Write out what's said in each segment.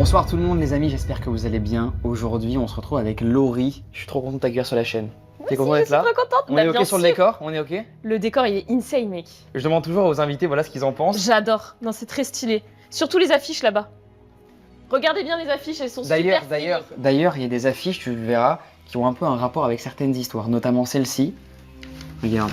Bonsoir tout le monde les amis, j'espère que vous allez bien. Aujourd'hui on se retrouve avec Laurie. Je suis trop content de t'accueillir sur la chaîne. T'es content d'être là? Je suis trop contente. On est ok sur le décor? On est ok? Le décor il est insane mec. Je demande toujours aux invités voilà ce qu'ils en pensent. J'adore. Non c'est très stylé. Surtout les affiches là-bas. Regardez bien les affiches, elles sont super stylées. D'ailleurs, il y a des affiches, tu verras, qui ont un peu un rapport avec certaines histoires, notamment celle-ci. Regarde,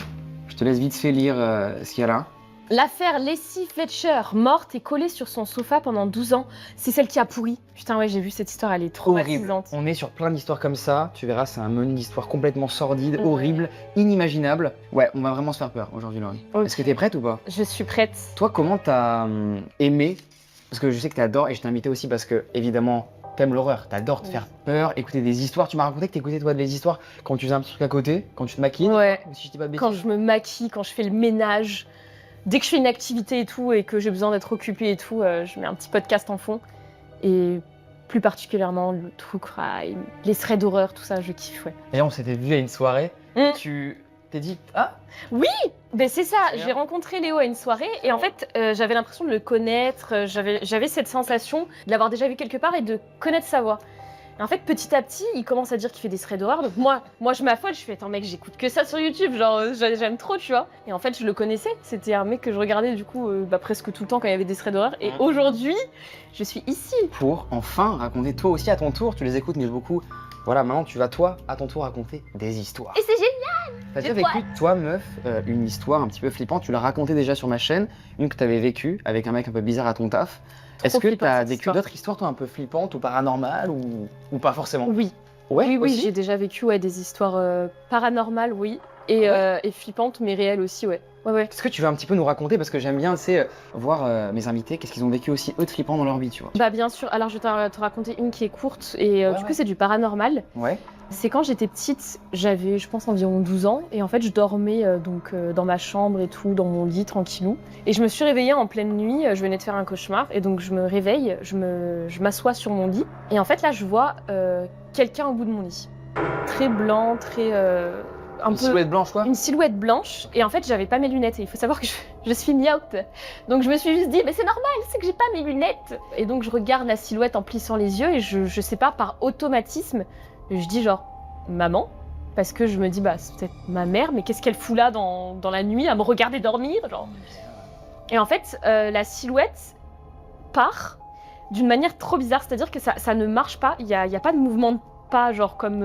je te laisse vite fait lire ce qu'il y a là. L'affaire Lacey Fletcher, morte et collée sur son sofa pendant 12 ans, c'est celle qui a pourri. Putain ouais, j'ai vu cette histoire, elle est traumatisante. On est sur plein d'histoires comme ça, tu verras, c'est un menu d'histoires complètement sordide, horrible, inimaginable. Ouais, on va vraiment se faire peur aujourd'hui, Laurie. Okay. Est-ce que t'es prête ou pas? Je suis prête. Toi, comment t'as aimé? Parce que je sais que t'adores, et je t'ai invité aussi parce que, évidemment, t'aimes l'horreur, t'adores te faire peur, écouter des histoires. Tu m'as raconté que t'écoutais toi des histoires quand tu faisais un petit truc à côté, quand tu te maquilles. Ouais, si je dis pas de bêtises. Quand je me maquille, quand je fais le ménage. Dès que je fais une activité et tout, et que j'ai besoin d'être occupée et tout, je mets un petit podcast en fond. Et plus particulièrement le true crime, les threads d'horreur, tout ça, je kiffe, ouais. Et on s'était vu à une soirée, tu t'es dit « Ah !» Oui, ben c'est ça, j'ai rencontré Léo à une soirée et en fait, j'avais l'impression de le connaître, j'avais cette sensation de l'avoir déjà vu quelque part et de connaître sa voix. Et en fait, petit à petit, il commence à dire qu'il fait des threads d'horreur. Donc moi je m'affole, je fais attends mec, j'écoute que ça sur YouTube, genre j'aime trop, tu vois. Et en fait, je le connaissais, c'était un mec que je regardais du coup presque tout le temps quand il y avait des threads d'horreur. Et aujourd'hui, je suis ici. Pour enfin raconter toi aussi à ton tour, tu les écoutes mais beaucoup. Voilà, maintenant tu vas toi, à ton tour, raconter des histoires. Et c'est génial! T'as déjà vécu, toi meuf, une histoire un petit peu flippante, tu l'as racontée déjà sur ma chaîne, une que t'avais vécue avec un mec un peu bizarre à ton taf. Est-ce que t'as vécu d'autres histoires toi un peu flippantes ou paranormales ou pas forcément? Oui. Ouais, oui, j'ai déjà vécu des histoires paranormales, oui, et flippantes, mais réelles aussi, ouais. Ouais. Est-ce que tu veux un petit peu nous raconter, parce que j'aime bien, tu sais, voir mes invités, qu'est-ce qu'ils ont vécu aussi eux de flippant dans leur vie, tu vois. Bah bien sûr, alors je vais te raconter une qui est courte, et du coup c'est du paranormal. Ouais. C'est quand j'étais petite, j'avais je pense environ 12 ans, et en fait je dormais dans ma chambre et tout, dans mon lit, tranquillou. Et je me suis réveillée en pleine nuit, je venais de faire un cauchemar, et donc je me réveille, je m'assois sur mon lit, et en fait là je vois quelqu'un au bout de mon lit. Très blanc, très... silhouette blanche quoi? Une silhouette blanche, et en fait j'avais pas mes lunettes, et il faut savoir que je suis myope. Donc je me suis juste dit, mais c'est normal, c'est que j'ai pas mes lunettes. Et donc je regarde la silhouette en plissant les yeux, et je sais pas, par automatisme, je dis genre, maman, parce que je me dis, bah c'est peut-être ma mère, mais qu'est-ce qu'elle fout là dans la nuit à me regarder dormir, genre. Et en fait, la silhouette part d'une manière trop bizarre, c'est-à-dire que ça ne marche pas, il y a pas de mouvement de pas genre comme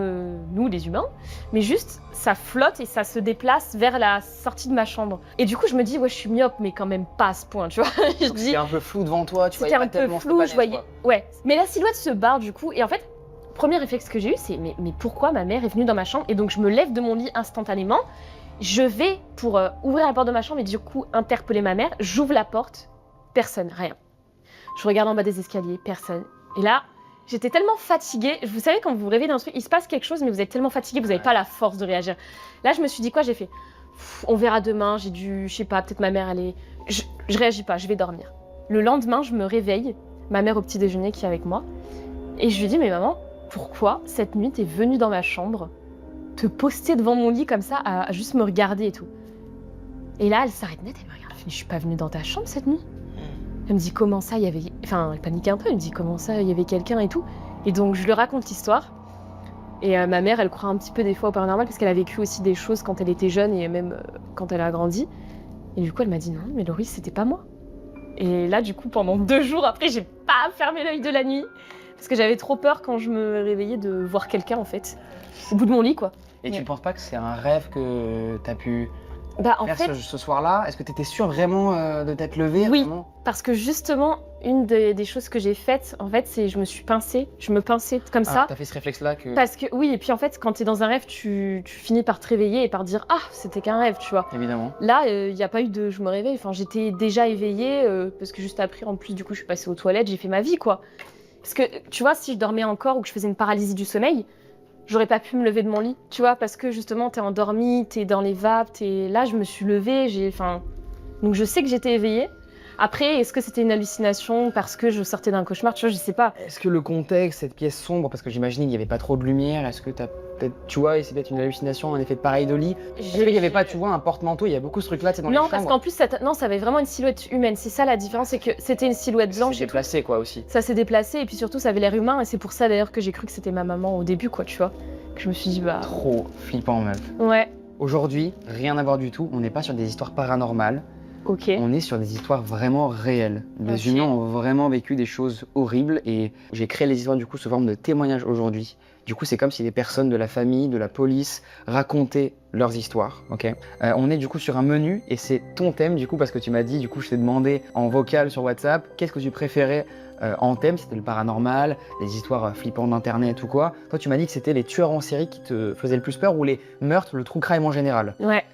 nous les humains, mais juste ça flotte et ça se déplace vers la sortie de ma chambre. Et du coup je me dis ouais je suis myope mais quand même pas à ce point, tu vois. C'était un peu flou devant toi, tu voyais pas tellement. C'était un peu flou, je voyais. Ouais, mais la silhouette se barre du coup et en fait premier réflexe que j'ai eu c'est mais pourquoi ma mère est venue dans ma chambre? Et donc je me lève de mon lit instantanément, je vais pour ouvrir la porte de ma chambre et du coup interpeller ma mère, j'ouvre la porte, personne, rien. Je regarde en bas des escaliers, personne. Et là j'étais tellement fatiguée. Vous savez, quand vous vous réveillez dans un truc, il se passe quelque chose, mais vous êtes tellement fatiguée, vous n'avez pas la force de réagir. Là, je me suis dit quoi? J'ai fait, on verra demain, j'ai dû, je sais pas, peut-être ma mère, elle est... Je réagis pas, je vais dormir. Le lendemain, je me réveille, ma mère au petit déjeuner qui est avec moi, et je lui dis, mais maman, pourquoi cette nuit, t'es venue dans ma chambre, te poster devant mon lit comme ça, à juste me regarder et tout. Et là, elle s'arrête net, elle me regarde, elle fait, je suis pas venue dans ta chambre cette nuit. Elle me dit comment ça, il y avait... Enfin, elle paniquait un peu, elle me dit comment ça, il y avait quelqu'un et tout. Et donc, je lui raconte l'histoire. Et ma mère, elle croit un petit peu des fois au paranormal parce qu'elle a vécu aussi des choses quand elle était jeune et même quand elle a grandi. Et du coup, elle m'a dit non, mais Laurie, c'était pas moi. Et là, du coup, pendant 2 jours après, j'ai pas fermé l'œil de la nuit. Parce que j'avais trop peur quand je me réveillais de voir quelqu'un, en fait. Au bout de mon lit, quoi. Et tu ne penses pas que c'est un rêve que t'as pu... en fait, ce soir-là, est-ce que tu étais sûre vraiment de t'être levée? Oui, vraiment parce que justement, une des choses que j'ai faites, en fait, c'est je me suis pincée, je me pinçais comme ça. T'as fait ce réflexe-là que... Parce que oui, et puis en fait, quand t'es dans un rêve, tu finis par te réveiller et par dire ah, c'était qu'un rêve, tu vois. Évidemment. Là, il n'y a pas eu de je me réveille, enfin j'étais déjà éveillée, parce que juste après, en plus, du coup, je suis passée aux toilettes, j'ai fait ma vie, quoi. Parce que tu vois, si je dormais encore ou que je faisais une paralysie du sommeil, j'aurais pas pu me lever de mon lit, tu vois, parce que justement, t'es endormie, t'es dans les vapes, là, je me suis levée, donc je sais que j'étais éveillée. Après, est-ce que c'était une hallucination parce que je sortais d'un cauchemar? Tu vois, je sais pas. Est-ce que le contexte, cette pièce sombre, parce que j'imagine qu'il n'y avait pas trop de lumière, est-ce que t'as peut-être, tu vois, et c'est peut-être une hallucination, un effet de pareil de lit? Est-ce qu'il n'y avait pas, tu vois, un porte-manteau? Il y a beaucoup ce truc-là, c'est dans les Non, chambres. parce qu'en plus, non, ça avait vraiment une silhouette humaine. C'est ça la différence, c'est que c'était une silhouette blanche. C'est déplacé, quoi, aussi. Ça s'est déplacé, et puis surtout, ça avait l'air humain, et c'est pour ça d'ailleurs que j'ai cru que c'était ma maman au début, quoi, tu vois. Que je me suis dit, bah. Trop flippant, meuf. Ouais, Aujourd'hui, rien à voir du tout. On n'est pas sur des histoires paranormales. ok. On est sur des histoires vraiment réelles. Des Ok. humains ont vraiment vécu des choses horribles et j'ai créé les histoires du coup sous forme de témoignages aujourd'hui. Du coup, c'est comme si des personnes de la famille, de la police racontaient leurs histoires. Ok. On est du coup sur un menu et c'est ton thème du coup parce que tu m'as dit, du coup, je t'ai demandé en vocal sur WhatsApp, qu'est-ce que tu préférais en thème, c'était le paranormal, les histoires flippantes d'internet ou quoi. Toi, tu m'as dit que c'était les tueurs en série qui te faisaient le plus peur ou les meurtres, le true crime en général. Ouais.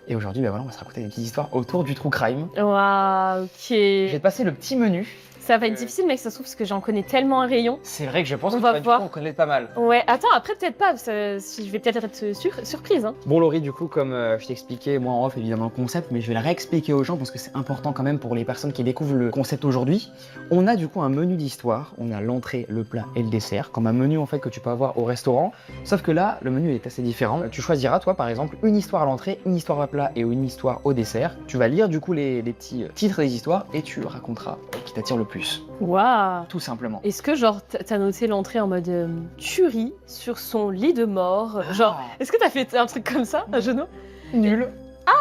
Et aujourd'hui, ben voilà, on va se raconter des petites histoires autour du true crime. Waouh, ok. Je vais te passer le petit menu. Ça va être difficile, mec, ça se trouve, parce que j'en connais tellement un rayon. C'est vrai que je pense On que va tu vas du voir. coup en connaître pas mal. Ouais, attends, après, peut-être pas, je vais peut-être être surprise, hein. Bon Laurie, du coup, comme je t'ai expliqué, moi en off évidemment le concept, mais je vais le réexpliquer aux gens parce que c'est important quand même pour les personnes qui découvrent le concept aujourd'hui. On a du coup un menu d'histoire, on a l'entrée, le plat et le dessert, comme un menu en fait que tu peux avoir au restaurant. Sauf que là, le menu est assez différent. Tu choisiras toi par exemple une histoire à l'entrée, une histoire à plat et une histoire au dessert. Tu vas lire du coup les petits titres des histoires et tu raconteras qui t'attire le plus. Waouh. Tout simplement. Est-ce que, genre, t'as noté l'entrée en mode tuerie sur son lit de mort? Genre, est-ce que t'as fait un truc comme ça, un genou? Nul.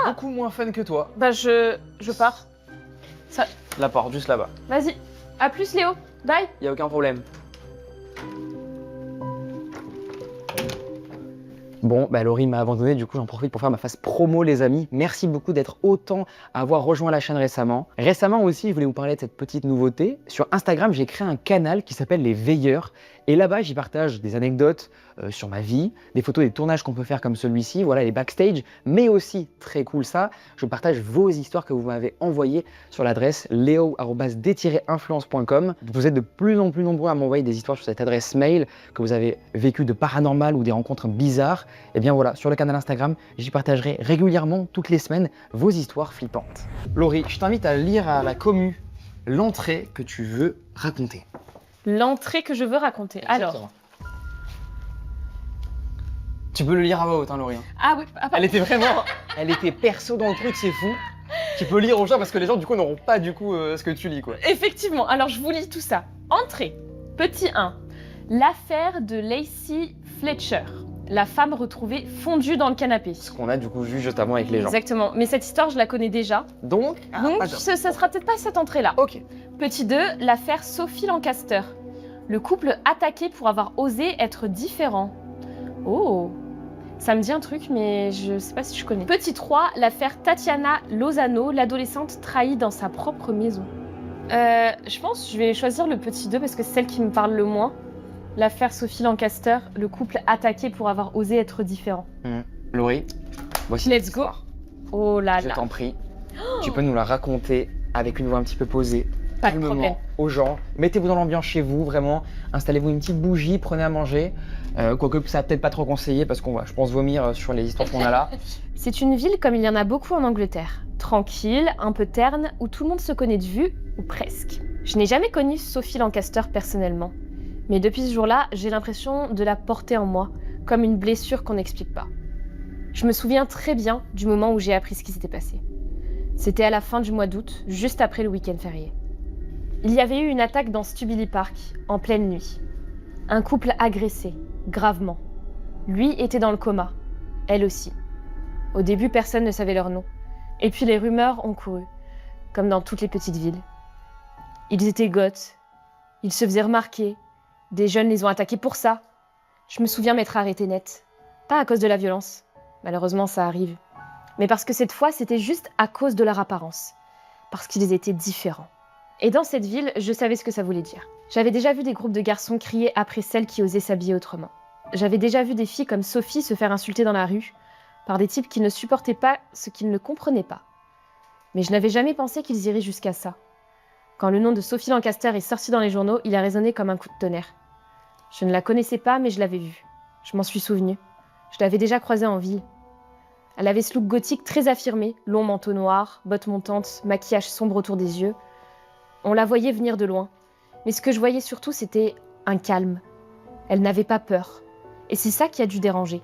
Beaucoup moins fun que toi. Bah, je pars. La porte, juste là-bas. Vas-y. À plus, Léo. Bye. Y a aucun problème. Bon, bah Laurie m'a abandonné, du coup j'en profite pour faire ma phase promo les amis. Merci beaucoup d'être autant à avoir rejoint la chaîne récemment. Récemment aussi, je voulais vous parler de cette petite nouveauté. Sur Instagram, j'ai créé un canal qui s'appelle Les Veilleurs. Et là-bas, j'y partage des anecdotes sur ma vie, des photos des tournages qu'on peut faire comme celui-ci, voilà les backstage, mais aussi, très cool ça, je partage vos histoires que vous m'avez envoyées sur l'adresse leo@d-influence.com. Vous êtes de plus en plus nombreux à m'envoyer des histoires sur cette adresse mail, que vous avez vécu de paranormal ou des rencontres bizarres. Et bien voilà, sur le canal Instagram, j'y partagerai régulièrement, toutes les semaines, vos histoires flippantes. Laurie, je t'invite à lire à la commu l'entrée que tu veux raconter. L'entrée que je veux raconter. Alors. Tu peux le lire à voix haute, hein, Laurie. Ah oui, Elle était vraiment. Elle était perso dans le truc, c'est fou. Tu peux lire aux gens parce que les gens, du coup, n'auront pas, du coup, ce que tu lis, quoi. Effectivement, alors je vous lis tout ça. Entrée. Petit 1. L'affaire de Lacey Fletcher. La femme retrouvée fondue dans le canapé. Ce qu'on a, du coup, vu juste avant avec les gens. Exactement. Mais cette histoire, je la connais déjà. Donc, Ça sera peut-être pas cette entrée-là. ok. Petit 2. L'affaire Sophie Lancaster. Le couple attaqué pour avoir osé être différent. Oh, ça me dit un truc, mais je sais pas si je connais. Petit 3, l'affaire Tatiana Lozano, l'adolescente trahie dans sa propre maison. Je pense que je vais choisir le petit 2 parce que c'est celle qui me parle le moins. L'affaire Sophie Lancaster, le couple attaqué pour avoir osé être différent. Laurie, voici. Let's go. Oh là Je là. t'en prie. Tu peux nous la raconter avec une voix un petit peu posée. Pas de calmement, problème. aux gens. Mettez-vous dans l'ambiance chez vous, vraiment. Installez-vous une petite bougie, prenez à manger. Quoique ça va peut-être pas trop conseillé parce qu'on va, je pense, vomir sur les histoires qu'on a là. C'est une ville comme il y en a beaucoup en Angleterre. Tranquille, un peu terne, où tout le monde se connaît de vue, ou presque. Je n'ai jamais connu Sophie Lancaster personnellement. Mais depuis ce jour-là, j'ai l'impression de la porter en moi, comme une blessure qu'on n'explique pas. Je me souviens très bien du moment où j'ai appris ce qui s'était passé. C'était à la fin du mois d'août, juste après le week-end férié. Il y avait eu une attaque dans Stubbilly Park, en pleine nuit. Un couple agressé, gravement. Lui était dans le coma, elle aussi. Au début, personne ne savait leur nom. Et puis les rumeurs ont couru, comme dans toutes les petites villes. Ils étaient goths, ils se faisaient remarquer, des jeunes les ont attaqués pour ça. Je me souviens m'être arrêtée net. Pas à cause de la violence, malheureusement ça arrive. Mais parce que cette fois, c'était juste à cause de leur apparence. Parce qu'ils étaient différents. Et dans cette ville, je savais ce que ça voulait dire. J'avais déjà vu des groupes de garçons crier après celles qui osaient s'habiller autrement. J'avais déjà vu des filles comme Sophie se faire insulter dans la rue, par des types qui ne supportaient pas ce qu'ils ne comprenaient pas. Mais je n'avais jamais pensé qu'ils iraient jusqu'à ça. Quand le nom de Sophie Lancaster est sorti dans les journaux, il a résonné comme un coup de tonnerre. Je ne la connaissais pas, mais je l'avais vue. Je m'en suis souvenue. Je l'avais déjà croisée en ville. Elle avait ce look gothique très affirmé, long manteau noir, bottes montantes, maquillage sombre autour des yeux. On la voyait venir de loin. Mais ce que je voyais surtout, c'était un calme. Elle n'avait pas peur. Et c'est ça qui a dû déranger.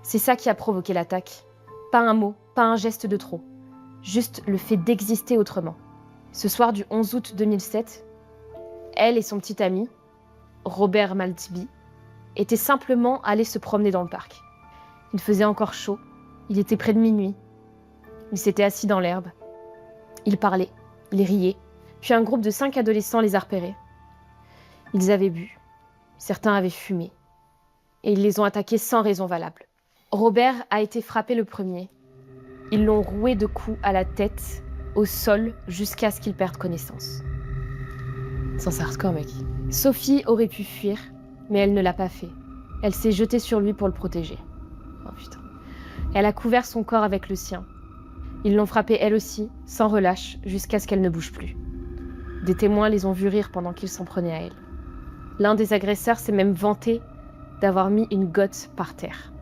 C'est ça qui a provoqué l'attaque. Pas un mot, pas un geste de trop. Juste le fait d'exister autrement. Ce soir du 11 août 2007, elle et son petit ami, Robert Maltby, étaient simplement allés se promener dans le parc. Il faisait encore chaud, il était près de minuit. Ils s'étaient assis dans l'herbe. Ils parlaient, ils riaient, puis un groupe de 5 adolescents les a repérés. Ils avaient bu, certains avaient fumé, et ils les ont attaqués sans raison valable. Robert a été frappé le premier. Ils l'ont roué de coups à la tête, au sol, jusqu'à ce qu'il perde connaissance. Sans hardcore, mec. Sophie aurait pu fuir, mais elle ne l'a pas fait. Elle s'est jetée sur lui pour le protéger. Oh putain. Elle a couvert son corps avec le sien. Ils l'ont frappée elle aussi, sans relâche, jusqu'à ce qu'elle ne bouge plus. Des témoins les ont vus rire pendant qu'ils s'en prenaient à elle. L'un des agresseurs s'est même vanté d'avoir mis une gotte par terre.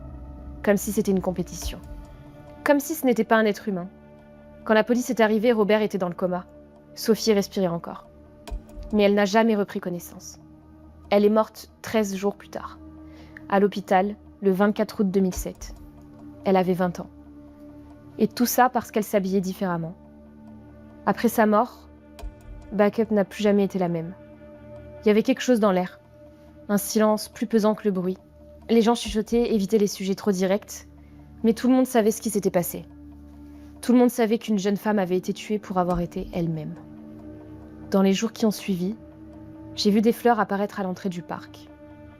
Comme si c'était une compétition. Comme si ce n'était pas un être humain. Quand la police est arrivée, Robert était dans le coma. Sophie respirait encore. Mais elle n'a jamais repris connaissance. Elle est morte 13 jours plus tard, à l'hôpital, le 24 août 2007. Elle avait 20 ans. Et tout ça parce qu'elle s'habillait différemment. Après sa mort, Backup n'a plus jamais été la même. Il y avait quelque chose dans l'air. Un silence plus pesant que le bruit. Les gens chuchotaient, évitaient les sujets trop directs, mais tout le monde savait ce qui s'était passé. Tout le monde savait qu'une jeune femme avait été tuée pour avoir été elle-même. Dans les jours qui ont suivi, j'ai vu des fleurs apparaître à l'entrée du parc.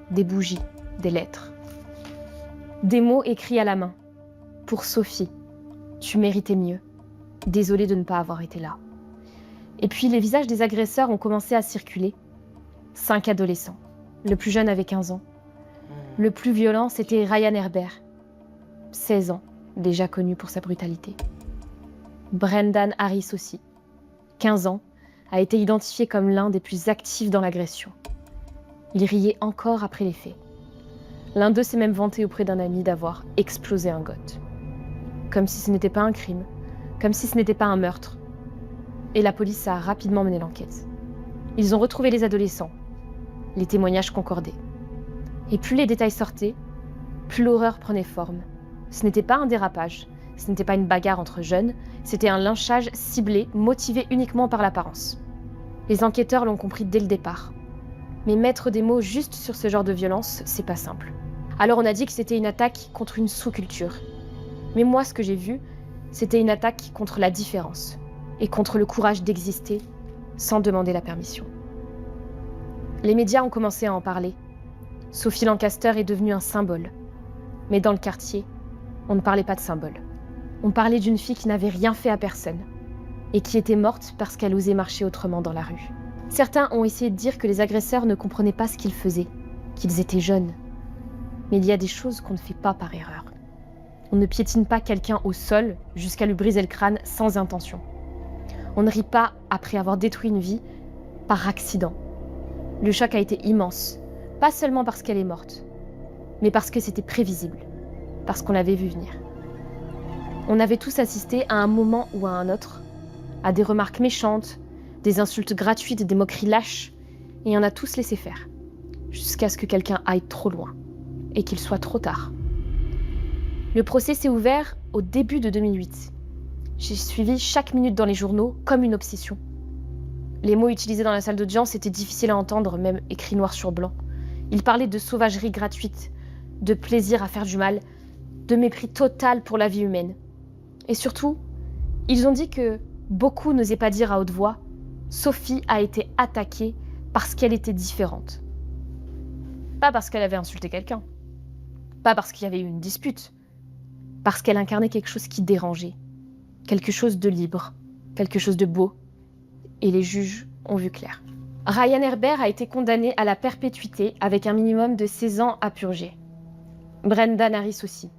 Des bougies, des lettres. Des mots écrits à la main. Pour Sophie, tu méritais mieux. Désolée de ne pas avoir été là. Et puis les visages des agresseurs ont commencé à circuler. 5 adolescents. Le plus jeune avait 15 ans. Le plus violent, c'était Ryan Herbert. 16 ans, déjà connu pour sa brutalité. Brendan Harris aussi. 15 ans, a été identifié comme l'un des plus actifs dans l'agression. Il riait encore après les faits. L'un d'eux s'est même vanté auprès d'un ami d'avoir explosé un goth. Comme si ce n'était pas un crime, comme si ce n'était pas un meurtre. Et la police a rapidement mené l'enquête. Ils ont retrouvé les adolescents. Les témoignages concordaient. Et plus les détails sortaient, plus l'horreur prenait forme. Ce n'était pas un dérapage, ce n'était pas une bagarre entre jeunes, c'était un lynchage ciblé, motivé uniquement par l'apparence. Les enquêteurs l'ont compris dès le départ. Mais mettre des mots juste sur ce genre de violence, c'est pas simple. Alors on a dit que c'était une attaque contre une sous-culture. Mais moi, ce que j'ai vu, c'était une attaque contre la différence et contre le courage d'exister sans demander la permission. Les médias ont commencé à en parler. Sophie Lancaster est devenue un symbole. Mais dans le quartier, on ne parlait pas de symbole. On parlait d'une fille qui n'avait rien fait à personne et qui était morte parce qu'elle osait marcher autrement dans la rue. Certains ont essayé de dire que les agresseurs ne comprenaient pas ce qu'ils faisaient, qu'ils étaient jeunes. Mais il y a des choses qu'on ne fait pas par erreur. On ne piétine pas quelqu'un au sol jusqu'à lui briser le crâne sans intention. On ne rit pas après avoir détruit une vie par accident. Le choc a été immense, pas seulement parce qu'elle est morte, mais parce que c'était prévisible, parce qu'on l'avait vu venir. On avait tous assisté à un moment ou à un autre, à des remarques méchantes, des insultes gratuites, des moqueries lâches, et on a tous laissé faire, jusqu'à ce que quelqu'un aille trop loin, et qu'il soit trop tard. Le procès s'est ouvert au début de 2008. J'ai suivi chaque minute dans les journaux comme une obsession. Les mots utilisés dans la salle d'audience étaient difficiles à entendre, même écrits noir sur blanc. Ils parlaient de sauvagerie gratuite, de plaisir à faire du mal, de mépris total pour la vie humaine. Et surtout, ils ont dit que beaucoup n'osaient pas dire à haute voix « Sophie a été attaquée parce qu'elle était différente ». Pas parce qu'elle avait insulté quelqu'un, pas parce qu'il y avait eu une dispute, parce qu'elle incarnait quelque chose qui dérangeait, quelque chose de libre, quelque chose de beau, et les juges ont vu clair. Ryan Herbert a été condamné à la perpétuité avec un minimum de 16 ans à purger. Brendan Harris aussi.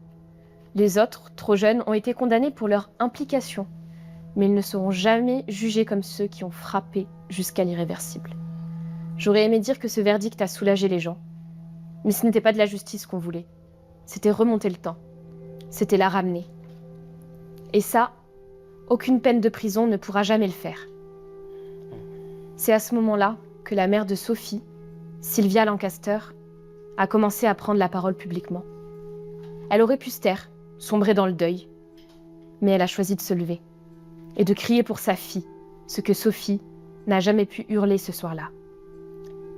Les autres, trop jeunes, ont été condamnés pour leur implication, mais ils ne seront jamais jugés comme ceux qui ont frappé jusqu'à l'irréversible. J'aurais aimé dire que ce verdict a soulagé les gens, mais ce n'était pas de la justice qu'on voulait. C'était remonter le temps. C'était la ramener. Et ça, aucune peine de prison ne pourra jamais le faire. C'est à ce moment-là que la mère de Sophie, Sylvia Lancaster, a commencé à prendre la parole publiquement. Elle aurait pu se taire, sombrer dans le deuil, mais elle a choisi de se lever et de crier pour sa fille, ce que Sophie n'a jamais pu hurler ce soir-là.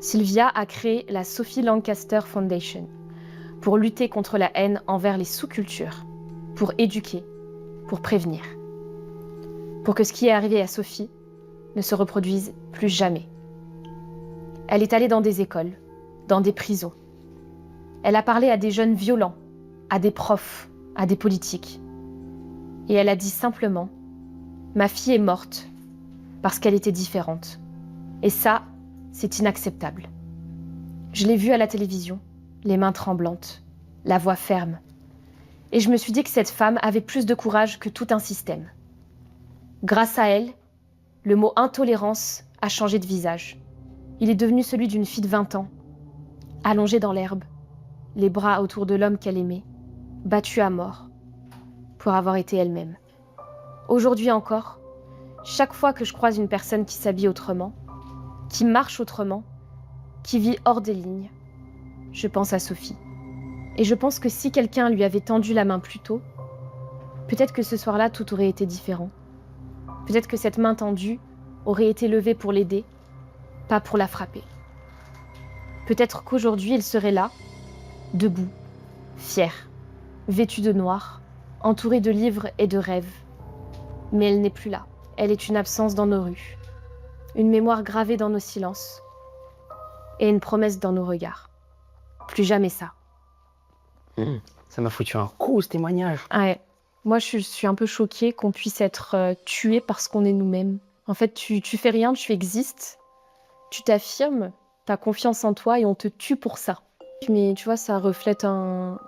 Sylvia a créé la Sophie Lancaster Foundation pour lutter contre la haine envers les sous-cultures, pour éduquer, pour prévenir. Pour que ce qui est arrivé à Sophie ne se reproduise plus jamais. Elle est allée dans des écoles, dans des prisons. Elle a parlé à des jeunes violents, à des profs, à des politiques. Et elle a dit simplement « Ma fille est morte parce qu'elle était différente. Et ça, c'est inacceptable. » Je l'ai vue à la télévision, les mains tremblantes, la voix ferme. Et je me suis dit que cette femme avait plus de courage que tout un système. Grâce à elle, le mot « intolérance » a changé de visage. Il est devenu celui d'une fille de 20 ans, allongée dans l'herbe, les bras autour de l'homme qu'elle aimait, battue à mort, pour avoir été elle-même. Aujourd'hui encore, chaque fois que je croise une personne qui s'habille autrement, qui marche autrement, qui vit hors des lignes, je pense à Sophie. Et je pense que si quelqu'un lui avait tendu la main plus tôt, peut-être que ce soir-là, tout aurait été différent. Peut-être que cette main tendue aurait été levée pour l'aider, pas pour la frapper. Peut-être qu'aujourd'hui, elle serait là, debout, fière, vêtue de noir, entourée de livres et de rêves. Mais elle n'est plus là. Elle est une absence dans nos rues, une mémoire gravée dans nos silences et une promesse dans nos regards. Plus jamais ça. Ça m'a foutu un coup, ce témoignage. Ouais. Moi, je suis un peu choquée qu'on puisse être tué parce qu'on est nous-mêmes. En fait, tu fais rien, tu existes, tu t'affirmes, t'as confiance en toi et on te tue pour ça. Mais tu vois, ça reflète un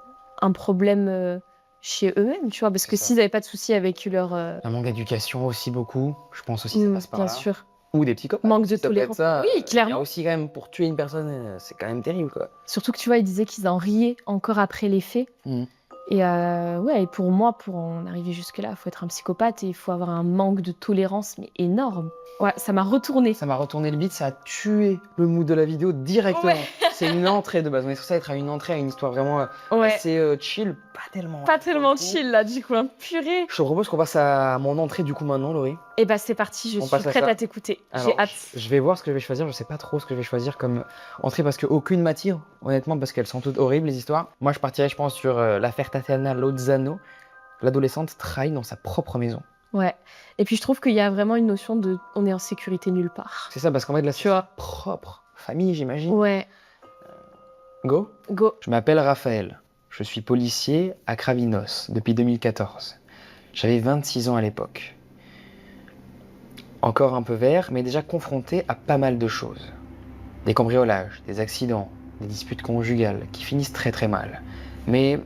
problème chez eux-mêmes, tu vois, parce que s'ils n'avaient pas de soucis avec leur... Un manque d'éducation aussi beaucoup, je pense aussi que ça passe par bien là. sûr. Ou des psychopathes. Manque de Ça peut être tolérance. ça. Oui, Il y a clairement. aussi quand même, pour tuer une personne, c'est quand même terrible, quoi. Surtout que tu vois, ils disaient qu'ils en riaient encore après les faits. Et ouais, et pour moi, pour en arriver jusque-là, il faut être un psychopathe et il faut avoir un manque de tolérance, mais énorme. Ouais, ça m'a retourné. Ça m'a retourné le beat, ça a tué le mood de la vidéo directement. Ouais. C'est une entrée de base. On est censé être à une entrée, à une histoire vraiment assez chill, pas tellement. Pas tellement chill là, du coup, hein. Purée. Je te propose qu'on passe à mon entrée du coup maintenant, Laurie. Et bah c'est parti, je suis prête à t'écouter. J'ai hâte. Je vais voir ce que je vais choisir, je sais pas trop ce que je vais choisir comme entrée parce qu'aucune m'attire, honnêtement, parce qu'elles sont toutes horribles les histoires. Moi je partirais, je pense, sur l'affaire Tatiana Lozano. L'adolescente trahie dans sa propre maison. Ouais. Et puis je trouve qu'il y a vraiment une notion de on est en sécurité nulle part. C'est ça, parce qu'en fait, là, tu vois, propre famille, j'imagine. Ouais. Go. Je m'appelle Raphaël. Je suis policier à Cravinos depuis 2014. J'avais 26 ans à l'époque. Encore un peu vert, mais déjà confronté à pas mal de choses. Des cambriolages, des accidents, des disputes conjugales qui finissent très très mal. Mais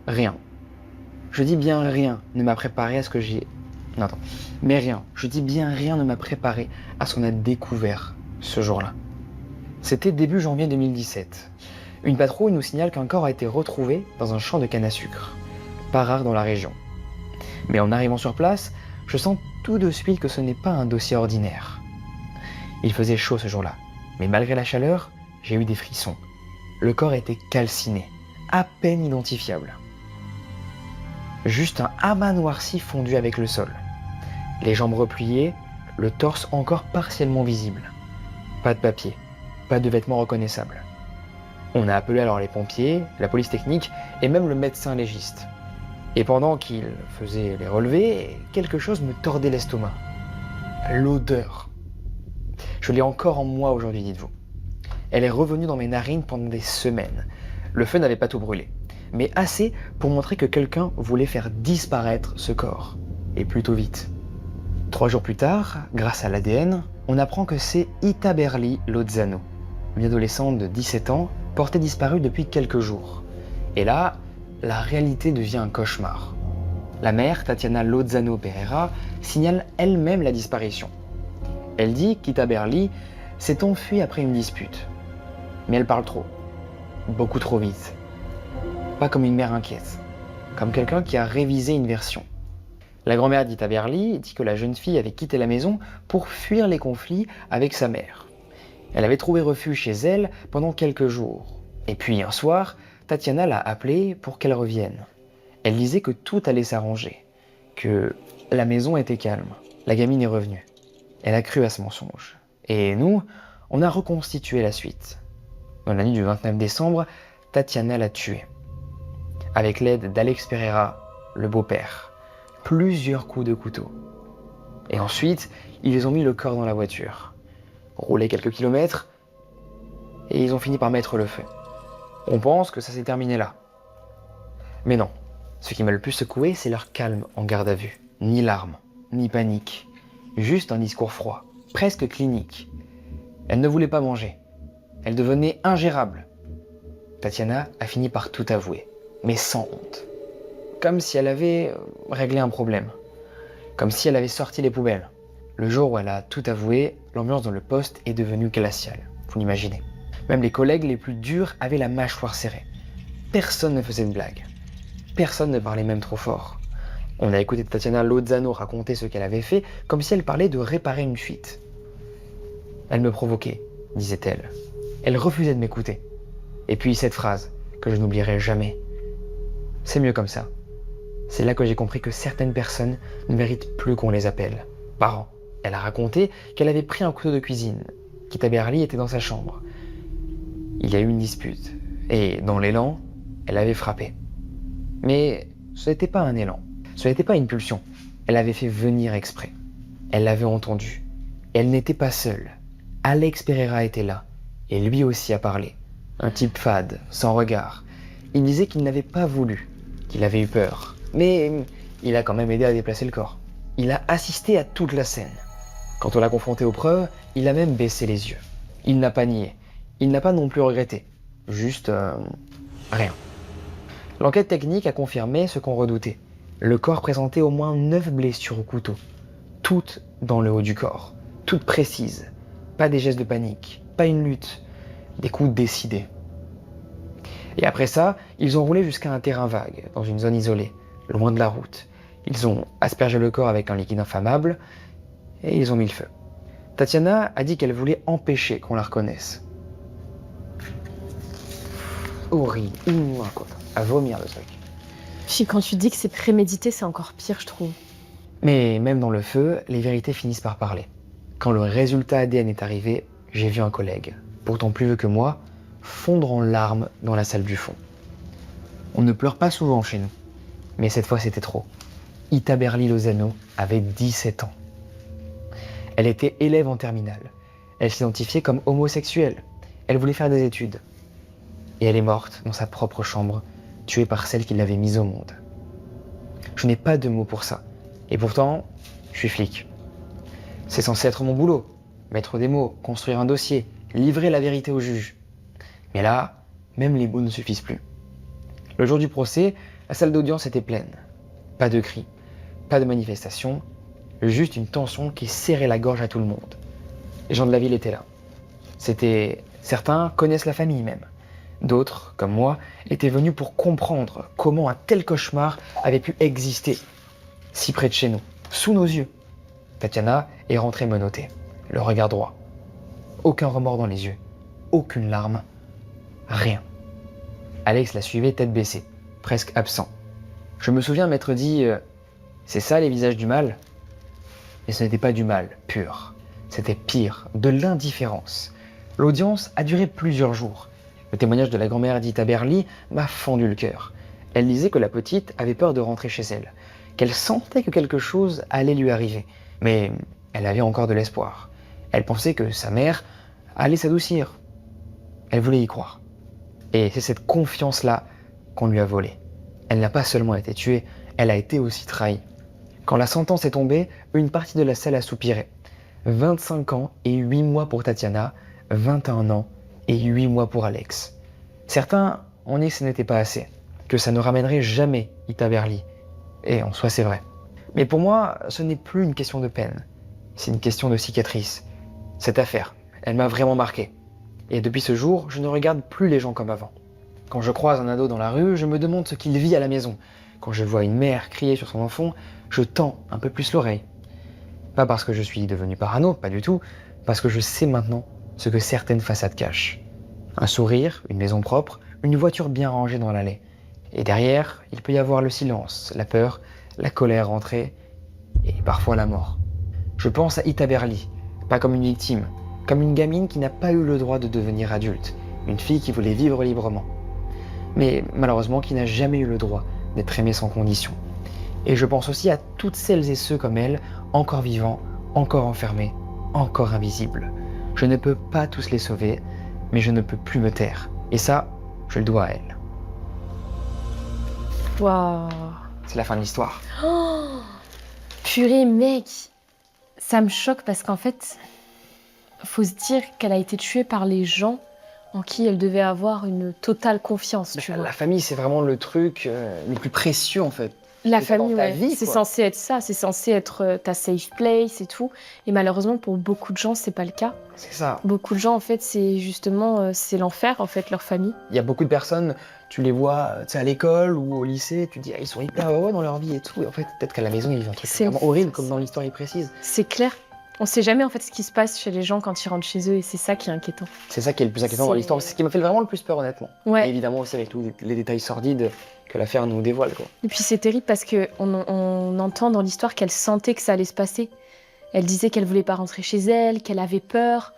rien. Je dis bien rien ne m'a préparé à ce que j'ai... Non, attends. Mais rien. Je dis bien rien ne m'a préparé à ce qu'on a découvert ce jour-là. C'était début janvier 2017. Une patrouille nous signale qu'un corps a été retrouvé dans un champ de canne à sucre. Pas rare dans la région. Mais en arrivant sur place, je sens tout de suite que ce n'est pas un dossier ordinaire. Il faisait chaud ce jour-là, mais malgré la chaleur, j'ai eu des frissons. Le corps était calciné, à peine identifiable. Juste un amas noirci fondu avec le sol. Les jambes repliées, le torse encore partiellement visible. Pas de papier, pas de vêtements reconnaissables. On a appelé alors les pompiers, la police technique et même le médecin légiste. Et pendant qu'il faisait les relevés, quelque chose me tordait l'estomac. L'odeur. Je l'ai encore en moi aujourd'hui, dites-vous. Elle est revenue dans mes narines pendant des semaines. Le feu n'avait pas tout brûlé, mais assez pour montrer que quelqu'un voulait faire disparaître ce corps. Et plutôt vite. 3 jours plus tard, grâce à l'ADN, on apprend que c'est Itaberli Lozano, une adolescente de 17 ans, portée disparue depuis quelques jours. Et là, la réalité devient un cauchemar. La mère, Tatiana Lozano Pereira, signale elle-même la disparition. Elle dit qu'Itaberli s'est enfuie après une dispute. Mais elle parle trop. Beaucoup trop vite. Pas comme une mère inquiète. Comme quelqu'un qui a révisé une version. La grand-mère d'Ita Berli dit que la jeune fille avait quitté la maison pour fuir les conflits avec sa mère. Elle avait trouvé refuge chez elle pendant quelques jours. Et puis un soir, Tatiana l'a appelée pour qu'elle revienne. Elle disait que tout allait s'arranger, que la maison était calme. La gamine est revenue. Elle a cru à ce mensonge. Et nous, on a reconstitué la suite. Dans la nuit du 29 décembre, Tatiana l'a tuée. Avec l'aide d'Alex Pereira, le beau-père. Plusieurs coups de couteau. Et ensuite, ils ont mis le corps dans la voiture. Roulé quelques kilomètres, et ils ont fini par mettre le feu. On pense que ça s'est terminé là. Mais non. Ce qui m'a le plus secoué, c'est leur calme en garde à vue. Ni larmes, ni panique. Juste un discours froid, presque clinique. Elle ne voulait pas manger. Elle devenait ingérable. Tatiana a fini par tout avouer, mais sans honte. Comme si elle avait réglé un problème. Comme si elle avait sorti les poubelles. Le jour où elle a tout avoué, l'ambiance dans le poste est devenue glaciale. Vous l'imaginez. Même les collègues les plus durs avaient la mâchoire serrée. Personne ne faisait de blagues. Personne ne parlait même trop fort. On a écouté Tatiana Lozano raconter ce qu'elle avait fait comme si elle parlait de réparer une fuite. Elle me provoquait, disait-elle. Elle refusait de m'écouter. Et puis cette phrase, que je n'oublierai jamais. C'est mieux comme ça. C'est là que j'ai compris que certaines personnes ne méritent plus qu'on les appelle parents. Elle a raconté qu'elle avait pris un couteau de cuisine, qu'Ita Berli était dans sa chambre. Il y a eu une dispute, et dans l'élan, elle avait frappé. Mais ce n'était pas un élan, ce n'était pas une pulsion. Elle avait fait venir exprès. Elle l'avait entendu. Elle n'était pas seule. Alex Pereira était là, et lui aussi a parlé. Un type fade, sans regard. Il disait qu'il n'avait pas voulu, qu'il avait eu peur. Mais il a quand même aidé à déplacer le corps. Il a assisté à toute la scène. Quand on l'a confronté aux preuves, il a même baissé les yeux. Il n'a pas nié. Il n'a pas non plus regretté. Juste rien. L'enquête technique a confirmé ce qu'on redoutait. Le corps présentait au moins 9 blessures au couteau. Toutes dans le haut du corps. Toutes précises. Pas des gestes de panique. Pas une lutte. Des coups décidés. Et après ça, ils ont roulé jusqu'à un terrain vague, dans une zone isolée, loin de la route. Ils ont aspergé le corps avec un liquide inflammable et ils ont mis le feu. Tatiana a dit qu'elle voulait empêcher qu'on la reconnaisse. Horrible. À vomir le truc. Puis quand tu dis que c'est prémédité, c'est encore pire, je trouve. Mais même dans le feu, les vérités finissent par parler. Quand le résultat ADN est arrivé, j'ai vu un collègue, pourtant plus vieux que moi, fondre en larmes dans la salle du fond. On ne pleure pas souvent chez nous, mais cette fois c'était trop. Ita Berli Lozano avait 17 ans. Elle était élève en terminale. Elle s'identifiait comme homosexuelle. Elle voulait faire des études. Et elle est morte dans sa propre chambre, tuée par celle qui l'avait mise au monde. Je n'ai pas de mots pour ça. Et pourtant, je suis flic. C'est censé être mon boulot. Mettre des mots, construire un dossier, livrer la vérité au juge. Mais là, même les mots ne suffisent plus. Le jour du procès, la salle d'audience était pleine. Pas de cris, pas de manifestations, juste une tension qui serrait la gorge à tout le monde. Les gens de la ville étaient là. Certains connaissent la famille même. D'autres, comme moi, étaient venus pour comprendre comment un tel cauchemar avait pu exister, si près de chez nous, sous nos yeux. Tatiana est rentrée menottée, le regard droit. Aucun remords dans les yeux, aucune larme, rien. Alex la suivait tête baissée, presque absent. Je me souviens m'être dit « C'est ça les visages du mal ?» Mais ce n'était pas du mal pur, c'était pire, de l'indifférence. L'audience a duré plusieurs jours. Le témoignage de la grand-mère d'Ita Berli m'a fendu le cœur. Elle disait que la petite avait peur de rentrer chez elle, qu'elle sentait que quelque chose allait lui arriver. Mais elle avait encore de l'espoir. Elle pensait que sa mère allait s'adoucir. Elle voulait y croire. Et c'est cette confiance-là qu'on lui a volée. Elle n'a pas seulement été tuée, elle a été aussi trahie. Quand la sentence est tombée, une partie de la salle a soupiré. 25 ans et 8 mois pour Tatiana, 21 ans et 8 mois pour Alex. Certains ont dit que ce n'était pas assez, que ça ne ramènerait jamais Ita Berli. Et en soi c'est vrai. Mais pour moi, ce n'est plus une question de peine, c'est une question de cicatrice. Cette affaire, elle m'a vraiment marqué. Et depuis ce jour, je ne regarde plus les gens comme avant. Quand je croise un ado dans la rue, je me demande ce qu'il vit à la maison. quand je vois une mère crier sur son enfant, je tends un peu plus l'oreille. Pas parce que je suis devenu parano, pas du tout, parce que je sais maintenant ce que certaines façades cachent. Un sourire, une maison propre, une voiture bien rangée dans l'allée. Et derrière, il peut y avoir le silence, la peur, la colère rentrée, et parfois la mort. Je pense à Ita Berli, pas comme une victime, comme une gamine qui n'a pas eu le droit de devenir adulte, une fille qui voulait vivre librement. Mais malheureusement qui n'a jamais eu le droit d'être aimée sans condition. Et je pense aussi à toutes celles et ceux comme elle, encore vivants, encore enfermés, encore invisibles. Je ne peux pas tous les sauver, mais je ne peux plus me taire. Et ça, je le dois à elle. Waouh. C'est la fin de l'histoire. Oh, purée, mec. Ça me choque parce qu'en fait, faut se dire qu'elle a été tuée par les gens en qui elle devait avoir une totale confiance, tu vois. La famille, c'est vraiment le truc le plus précieux en fait. La C'est famille, dans ta ouais, vie, c'est quoi. censé être ça, c'est censé être ta safe place et tout. Et malheureusement, pour beaucoup de gens, c'est pas le cas. C'est ça. Beaucoup de gens, en fait, c'est justement, c'est l'enfer, en fait, leur famille. Il y a beaucoup de personnes, tu les vois à l'école ou au lycée, tu te dis ils sont hyper heureux dans leur vie et tout. Et en fait, peut-être qu'à la maison, ils vivent un truc C'est vraiment horrible comme dans l'histoire il précise. C'est clair. On sait jamais, en fait, ce qui se passe chez les gens quand ils rentrent chez eux, et c'est ça qui est inquiétant. C'est ça qui est le plus inquiétant dans C'est- l'histoire. C'est ce qui m'a fait vraiment le plus peur honnêtement. Et Ouais. évidemment aussi avec tous les détails sordides que l'affaire nous dévoile, quoi. Et puis c'est terrible parce on entend dans l'histoire qu'elle sentait que ça allait se passer. Elle disait qu'elle voulait pas rentrer chez elle, qu'elle avait peur.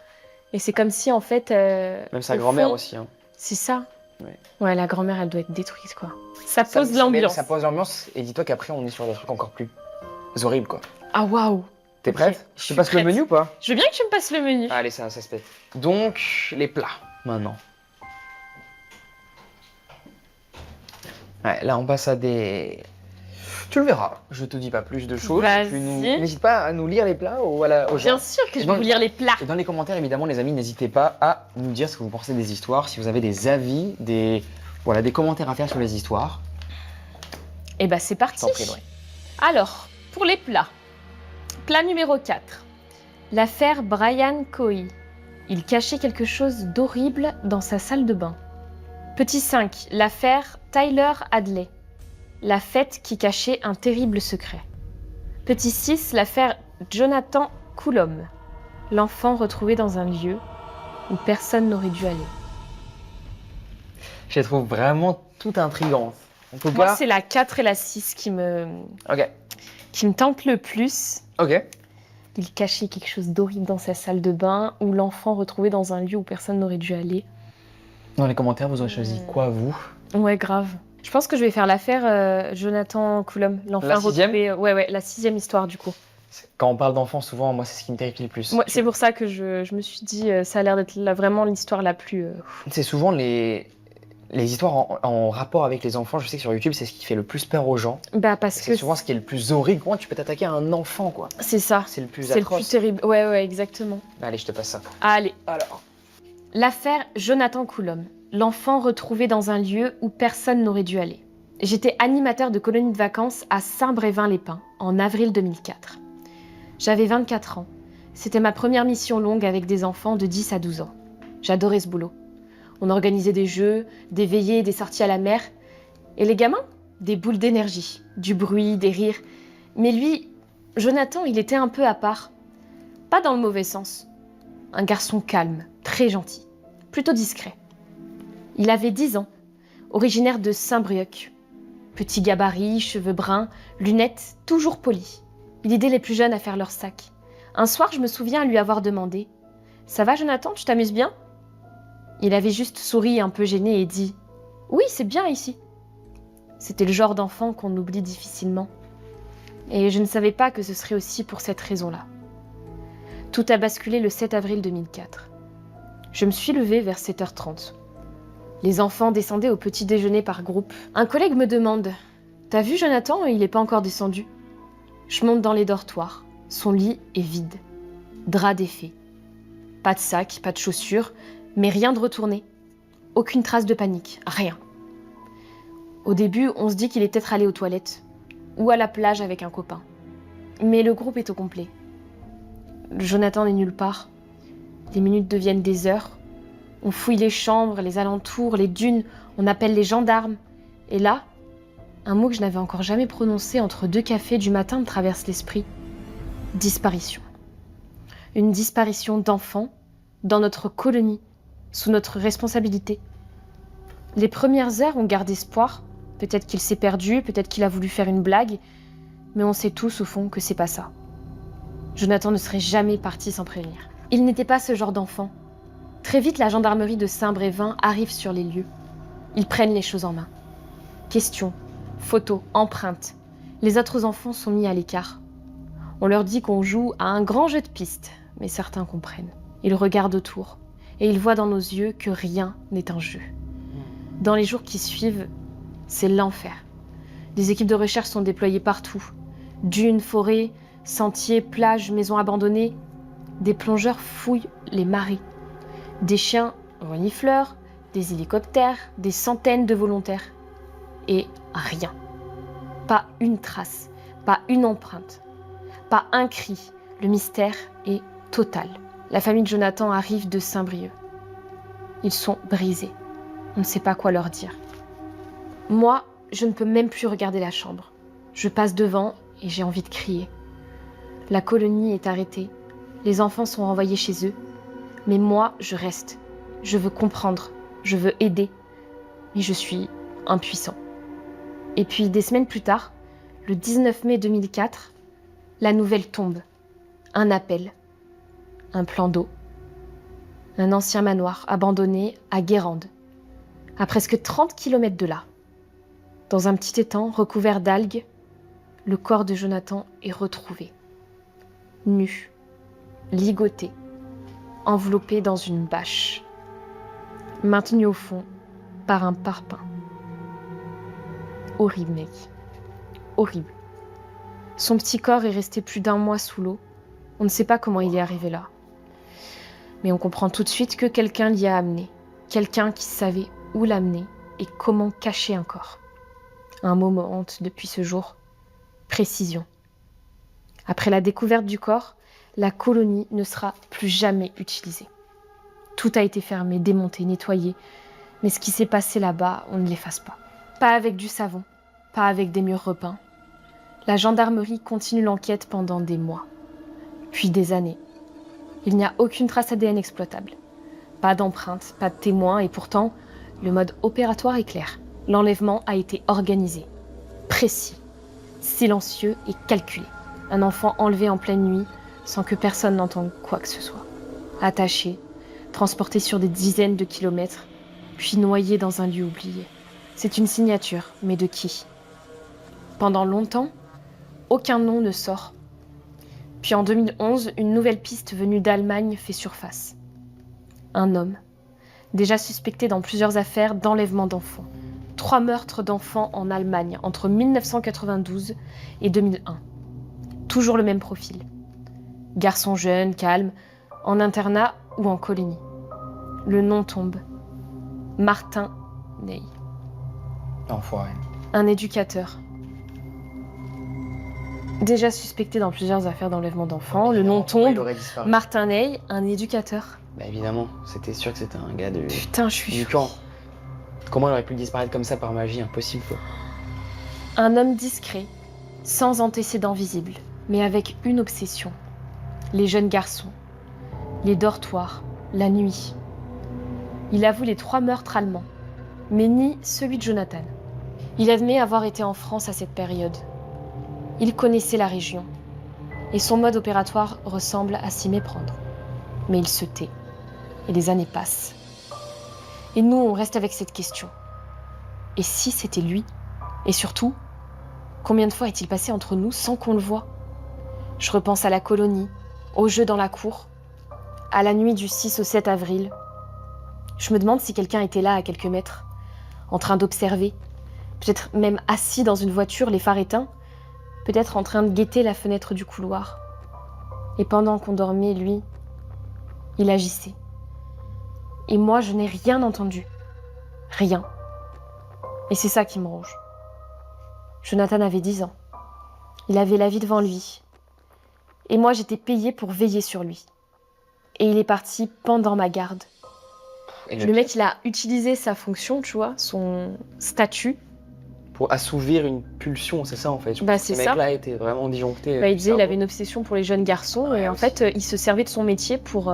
Et c'est comme si, en fait... Même sa au grand-mère fond, aussi. Hein. C'est ça. Ouais. Ouais, la grand-mère, elle doit être détruite, quoi. Ça Ça- pose l'ambiance. Ça pose l'ambiance et dis-toi qu'après on est sur des trucs encore plus horribles, quoi. Ah, waouh. T'es Ok, prête? je Je suis te passe le prête. menu ou pas? Je veux bien que tu me passes le menu. Allez, ça se fait. Donc, les plats, maintenant. Ouais, là, on passe à des... Tu le verras, je te dis pas plus de choses. Vas-y. N'hésite pas à nous lire les plats aux gens. Bien sûr que je vais Donc- vous lire les plats. Et dans les commentaires, évidemment, les amis, n'hésitez pas à nous dire ce que vous pensez des histoires, si vous avez des avis, des commentaires à faire sur les histoires. Et bah c'est Je parti. t'en prie, Laurie. Alors, pour les plats. Plat numéro 4. L'affaire Brian Coey. Il cachait quelque chose d'horrible dans sa salle de bain. Petit 5. L'affaire Tyler Hadley. La fête qui cachait un terrible secret. Petit 6. L'affaire Jonathan Coulomb. L'enfant retrouvé dans un lieu où personne n'aurait dû aller. Je les trouve vraiment tout intrigantes. On peut Moi, pas... c'est la 4 et la 6 qui me tente le plus. Ok. Il cachait quelque chose d'horrible dans sa salle de bain, ou l'enfant retrouvé dans un lieu où personne n'aurait dû aller. Dans les commentaires, vous aurez choisi quoi, vous? Ouais, grave. Je pense que je vais faire l'affaire Jonathan Coulomb, l'enfant La 6e? retrouvé. Ouais, la 6e histoire du coup. Quand on parle d'enfants, souvent, moi, c'est ce qui me terrifie le plus. Ouais, c'est pour ça que je me suis dit, ça a l'air d'être vraiment l'histoire la plus. C'est souvent les histoires en rapport avec les enfants. Je sais que sur YouTube, c'est ce qui fait le plus peur aux gens. Bah, parce C'est que souvent ce qui est le plus horrible. Comment tu peux t'attaquer à un enfant, quoi? c'est ça. C'est le plus C'est le atroce. plus terrible. Ouais, exactement. Allez, je te passe ça. Allez. Alors. L'affaire Jonathan Coulomb. L'enfant retrouvé dans un lieu où personne n'aurait dû aller. J'étais animateur de colonie de vacances à Saint-Brévin-les-Pins en avril 2004. J'avais 24 ans. C'était ma première mission longue avec des enfants de 10 à 12 ans. J'adorais ce boulot. On organisait des jeux, des veillées, des sorties à la mer. Et les gamins? Des boules d'énergie, du bruit, des rires. Mais lui, Jonathan, il était un peu à part. Pas dans le mauvais sens. Un garçon calme, très gentil, plutôt discret. Il avait 10 ans, originaire de Saint-Brieuc. Petit gabarit, cheveux bruns, lunettes, toujours polis. Il aidait les plus jeunes à faire leur sac. Un soir, je me souviens lui avoir demandé « Ça va, Jonathan, tu t'amuses bien ?» Il avait juste souri un peu gêné et dit « Oui, c'est bien ici. » C'était le genre d'enfant qu'on oublie difficilement. Et je ne savais pas que ce serait aussi pour cette raison-là. Tout a basculé le 7 avril 2004. Je me suis levée vers 7h30. Les enfants descendaient au petit déjeuner par groupe. Un collègue me demande « T'as vu Jonathan? Il n'est pas encore descendu. » Je monte dans les dortoirs. Son lit est vide. Drap défait. Pas de sac, pas de chaussures, mais rien de retourné. Aucune trace de panique, rien. Au début, on se dit qu'il est peut-être allé aux toilettes ou à la plage avec un copain. Mais le groupe est au complet. Jonathan n'est nulle part. Les minutes deviennent des heures. On fouille les chambres, les alentours, les dunes, on appelle les gendarmes. Et là, un mot que je n'avais encore jamais prononcé entre 2 cafés du matin me traverse l'esprit. Disparition. Une disparition d'enfants dans notre colonie, sous notre responsabilité. Les premières heures ont gardé espoir. Peut-être qu'il s'est perdu, peut-être qu'il a voulu faire une blague, mais on sait tous au fond que c'est pas ça. Jonathan ne serait jamais parti sans prévenir. Il n'était pas ce genre d'enfant. Très vite, la gendarmerie de Saint-Brévin arrive sur les lieux. Ils prennent les choses en main. Questions, photos, empreintes. Les autres enfants sont mis à l'écart. On leur dit qu'on joue à un grand jeu de piste, mais certains comprennent. Ils regardent autour, et ils voient dans nos yeux que rien n'est un jeu. Dans les jours qui suivent, c'est l'enfer. Des équipes de recherche sont déployées partout. Dunes, forêts, sentiers, plages, maisons abandonnées. Des plongeurs fouillent les marais. Des chiens renifleurs, des hélicoptères, des centaines de volontaires. Et rien. Pas une trace, pas une empreinte, pas un cri. Le mystère est total. La famille de Jonathan arrive de Saint-Brieuc. Ils sont brisés. On ne sait pas quoi leur dire. Moi, je ne peux même plus regarder la chambre. Je passe devant et j'ai envie de crier. La colonie est arrêtée. Les enfants sont renvoyés chez eux. Mais moi, je reste. Je veux comprendre. Je veux aider. Mais je suis impuissant. Et puis, des semaines plus tard, le 19 mai 2004, la nouvelle tombe. Un appel. Un plan d'eau. Un ancien manoir abandonné à Guérande, à presque 30 km de là. Dans un petit étang recouvert d'algues, le corps de Jonathan est retrouvé. Nu, ligoté, enveloppé dans une bâche, maintenu au fond par un parpaing. Horrible, mec. Horrible. Son petit corps est resté plus d'1 mois sous l'eau. On ne sait pas comment il est arrivé là. Mais on comprend tout de suite que quelqu'un l'y a amené. Quelqu'un qui savait où l'amener et comment cacher un corps. Un mot me hante depuis ce jour. Précision. Après la découverte du corps, la colonie ne sera plus jamais utilisée. Tout a été fermé, démonté, nettoyé. Mais ce qui s'est passé là-bas, on ne l'efface pas. Pas avec du savon, pas avec des murs repeints. La gendarmerie continue l'enquête pendant des mois, puis des années. Il n'y a aucune trace ADN exploitable. Pas d'empreinte, pas de témoins, et pourtant, le mode opératoire est clair. L'enlèvement a été organisé, précis, silencieux et calculé. Un enfant enlevé en pleine nuit, sans que personne n'entende quoi que ce soit. Attaché, transporté sur des dizaines de kilomètres, puis noyé dans un lieu oublié. C'est une signature, mais de qui? Pendant longtemps, aucun nom ne sort. Puis en 2011, une nouvelle piste venue d'Allemagne fait surface. Un homme, déjà suspecté dans plusieurs affaires d'enlèvement d'enfants. 3 meurtres d'enfants en Allemagne entre 1992 et 2001. Toujours le même profil. Garçon jeune, calme, en internat ou en colonie. Le nom tombe. Martin Ney. Enfoiré. Un éducateur. Déjà suspecté dans plusieurs affaires d'enlèvement d'enfants, le nom Il tombe. aurait disparu. Martin Ney, un éducateur. Bah évidemment, c'était sûr que c'était un gars de... Putain, je suis du fou. camp. Comment il aurait pu disparaître comme ça par magie? Impossible, quoi. Un homme discret, sans antécédents visibles, mais avec une obsession. Les jeunes garçons, les dortoirs, la nuit. Il avoue les 3 meurtres allemands, mais nie celui de Jonathan. Il admet avoir été en France à cette période. Il connaissait la région, et son mode opératoire ressemble à s'y méprendre. Mais il se tait, et les années passent. Et nous, on reste avec cette question. Et si c'était lui? Et surtout, combien de fois est-il passé entre nous sans qu'on le voie? Je repense à la colonie, aux jeux dans la cour, à la nuit du 6 au 7 avril. Je me demande si quelqu'un était là à quelques mètres, en train d'observer, peut-être même assis dans une voiture, les phares éteints, peut-être en train de guetter la fenêtre du couloir. Et pendant qu'on dormait, lui, il agissait. Et moi, je n'ai rien entendu. Rien. Et c'est ça qui me ronge. Jonathan avait 10 ans. Il avait la vie devant lui. Et moi, j'étais payée pour veiller sur lui. Et il est parti pendant ma garde. Et Le mec, il a utilisé sa fonction, tu vois, son statut, pour assouvir une pulsion, c'est ça en fait. Bah, c'est ce ça. mec-là était vraiment disjoncté. Bah, il du disait qu'il cerveau. avait une obsession pour les jeunes garçons Ouais, et en aussi. fait, il se servait de son métier pour,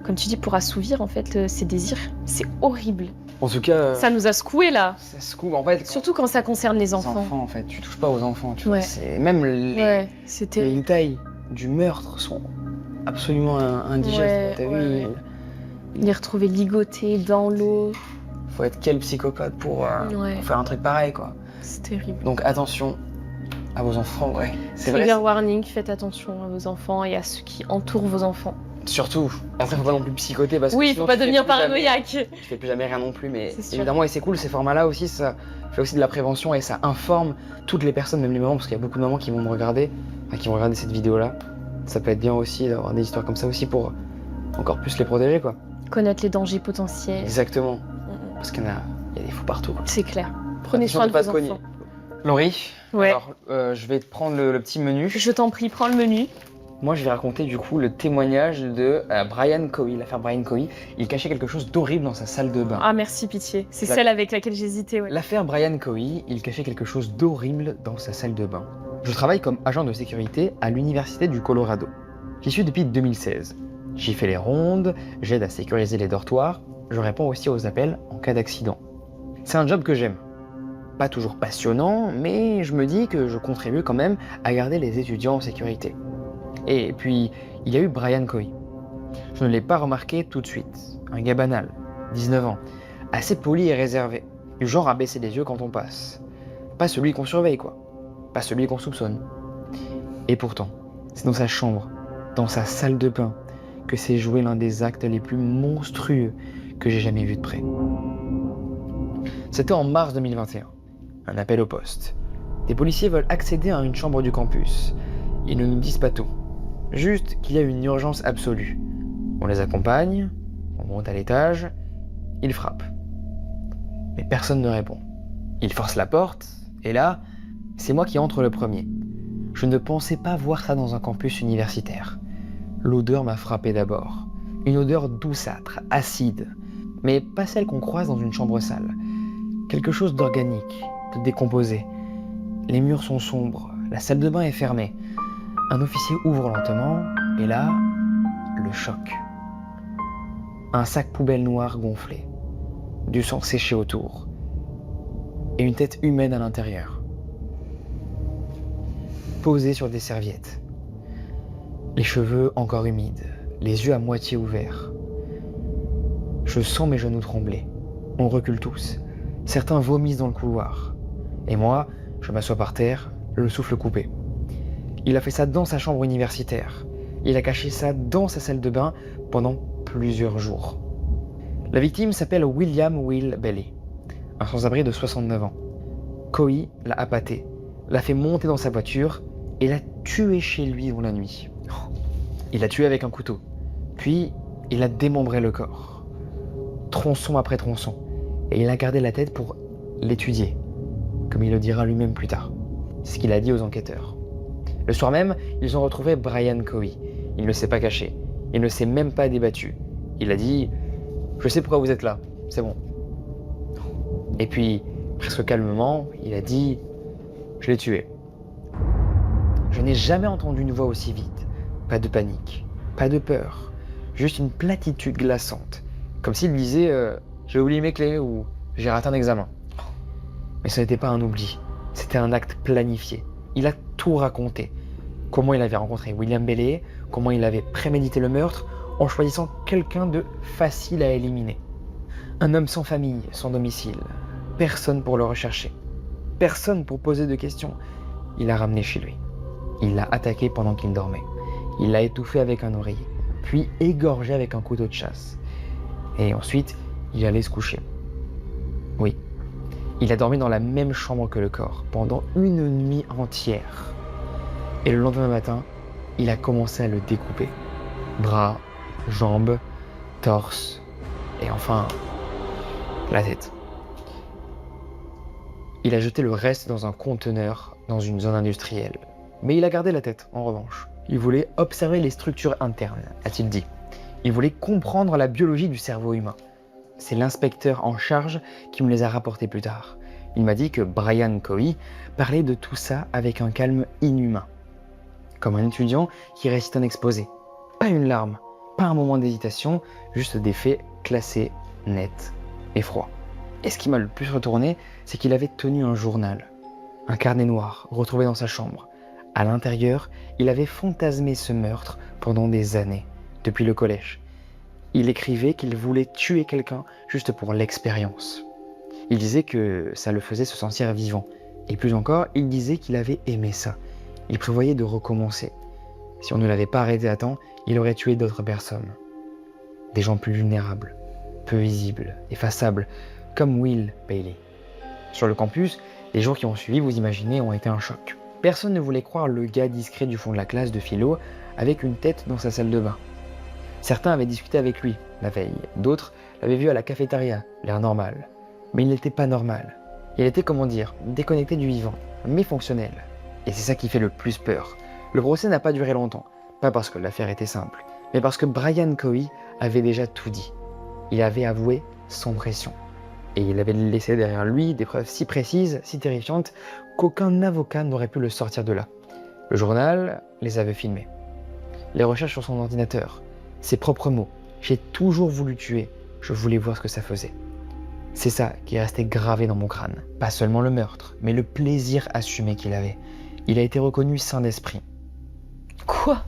comme tu dis, pour assouvir en fait ses désirs. C'est horrible. En tout cas, Ça nous a secoué là. ça se coupe en fait. Surtout quand ça concerne les Les enfants. en fait, tu touches pas aux enfants, tu Ouais. vois. C'est même Ouais, c'est les terrible. détails du meurtre sont absolument indigestes. Ouais, T'as ouais, vu, ouais. Il est retrouvé ligoté dans l'eau. faut être quel psychopathe pour Ouais. faire un truc pareil, quoi. C'est terrible. Donc attention à vos enfants, ouais. C'est vrai. Trigger warning, faites attention à vos enfants et à ceux qui entourent vos enfants. Surtout, après faut pas non plus psychoter parce que Oui, sinon, faut pas tu fais devenir plus jamais- paranoïaque. Tu fais plus jamais rien non plus, mais C'est sûr. évidemment, et c'est cool, ces formats-là aussi, ça fait aussi de la prévention et ça informe toutes les personnes, même les mamans, parce qu'il y a beaucoup de mamans qui vont me regarder, enfin, qui vont regarder cette vidéo-là. Ça peut être bien aussi d'avoir des histoires comme ça aussi pour encore plus les protéger, quoi. Connaître les dangers potentiels. Exactement, Mm, parce qu'il y a des fous partout. C'est clair. Prenez Attention soin de de pas vos se cogner. enfants. Laurie, Ouais. alors je vais te prendre le petit menu. Je t'en prie, prends le menu. Moi, je vais raconter du coup le témoignage de Brian Cowie, l'affaire Brian Cowie. Il cachait quelque chose d'horrible dans sa salle de bain. Ah merci, pitié. C'est Exact. celle avec laquelle j'hésitais, ouais. L'affaire Brian Cowie, il cachait quelque chose d'horrible dans sa salle de bain. Je travaille comme agent de sécurité à l'Université du Colorado. J'y suis depuis 2016. J'y fais les rondes, j'aide à sécuriser les dortoirs, je réponds aussi aux appels en cas d'accident. C'est un job que j'aime. Pas toujours passionnant, mais je me dis que je contribue quand même à garder les étudiants en sécurité. Et puis, il y a eu Brian Cowie. Je ne l'ai pas remarqué tout de suite. Un gars banal, 19 ans, assez poli et réservé, du genre à baisser les yeux quand on passe. Pas celui qu'on surveille, quoi. Pas celui qu'on soupçonne. Et pourtant, c'est dans sa chambre, dans sa salle de bain, que s'est joué l'un des actes les plus monstrueux que j'ai jamais vus de près. C'était en mars 2021. Un appel au poste. Des policiers veulent accéder à une chambre du campus. Ils ne nous disent pas tout. Juste qu'il y a une urgence absolue. On les accompagne, on monte à l'étage, ils frappent. Mais personne ne répond. Ils forcent la porte, et là, c'est moi qui entre le premier. Je ne pensais pas voir ça dans un campus universitaire. L'odeur m'a frappé d'abord. Une odeur douceâtre, acide, mais pas celle qu'on croise dans une chambre sale. Quelque chose d'organique, de décomposé. Les murs sont sombres, la salle de bain est fermée. Un officier ouvre lentement, et là, le choc. Un sac poubelle noir gonflé, du sang séché autour, et une tête humaine à l'intérieur. Posée sur des serviettes. Les cheveux encore humides, les yeux à moitié ouverts. Je sens mes genoux trembler. On recule tous. Certains vomissent dans le couloir. Et moi, je m'assois par terre, le souffle coupé. Il a fait ça dans sa chambre universitaire. Il a caché ça dans sa salle de bain pendant plusieurs jours. La victime s'appelle William Will Bailey, un sans-abri de 69 ans. Cowie l'a appâté, l'a fait monter dans sa voiture et l'a tué chez lui dans la nuit. Il l'a tué avec un couteau, puis il a démembré le corps, tronçon après tronçon, et il a gardé la tête pour l'étudier, comme il le dira lui-même plus tard. C'est ce qu'il a dit aux enquêteurs. Le soir même, ils ont retrouvé Brian Cowie. Il ne s'est pas caché, il ne s'est même pas débattu. Il a dit « Je sais pourquoi vous êtes là, c'est bon ». Et puis, presque calmement, il a dit « Je l'ai tué ». Je n'ai jamais entendu une voix aussi vite. Pas de panique, pas de peur, juste une platitude glaçante. Comme s'il disait j'ai oublié mes clés ou j'ai raté un examen. Mais ce n'était pas un oubli, c'était un acte planifié. Il a tout raconté. Comment il avait rencontré William Bailey, comment il avait prémédité le meurtre en choisissant quelqu'un de facile à éliminer. Un homme sans famille, sans domicile. Personne pour le rechercher. Personne pour poser de questions. Il l'a ramené chez lui. Il l'a attaqué pendant qu'il dormait. Il l'a étouffé avec un oreiller, puis égorgé avec un couteau de chasse. Et ensuite, il allait se coucher. Oui, il a dormi dans la même chambre que le corps, pendant une nuit entière. Et le lendemain matin, il a commencé à le découper. Bras, jambes, torse, et enfin, la tête. Il a jeté le reste dans un conteneur dans une zone industrielle. Mais il a gardé la tête, en revanche. Il voulait observer les structures internes, a-t-il dit. Il voulait comprendre la biologie du cerveau humain. C'est l'inspecteur en charge qui me les a rapportés plus tard. Il m'a dit que Brian Cowie parlait de tout ça avec un calme inhumain. Comme un étudiant qui récite un exposé. Pas une larme, pas un moment d'hésitation, juste des faits classés, nets et froids. Et ce qui m'a le plus retourné, c'est qu'il avait tenu un journal. Un carnet noir, retrouvé dans sa chambre. À l'intérieur, il avait fantasmé ce meurtre pendant des années, depuis le collège. Il écrivait qu'il voulait tuer quelqu'un juste pour l'expérience. Il disait que ça le faisait se sentir vivant. Et plus encore, il disait qu'il avait aimé ça. Il prévoyait de recommencer. Si on ne l'avait pas arrêté à temps, il aurait tué d'autres personnes. Des gens plus vulnérables, peu visibles, effaçables, comme Will Bailey. Sur le campus, les jours qui ont suivi, vous imaginez, ont été un choc. Personne ne voulait croire le gars discret du fond de la classe de philo avec une tête dans sa salle de bain. Certains avaient discuté avec lui la veille, d'autres l'avaient vu à la cafétéria, l'air normal. Mais il n'était pas normal. Il était, comment dire, déconnecté du vivant, mais fonctionnel. Et c'est ça qui fait le plus peur. Le procès n'a pas duré longtemps, pas parce que l'affaire était simple, mais parce que Brian Cowie avait déjà tout dit. Il avait avoué sans pression. Et il avait laissé derrière lui des preuves si précises, si terrifiantes, qu'aucun avocat n'aurait pu le sortir de là. Le journal les avait filmés. Les recherches sur son ordinateur, ses propres mots. J'ai toujours voulu tuer, je voulais voir ce que ça faisait. C'est ça qui est resté gravé dans mon crâne. Pas seulement le meurtre, mais le plaisir assumé qu'il avait. Il a été reconnu saint d'esprit. Quoi?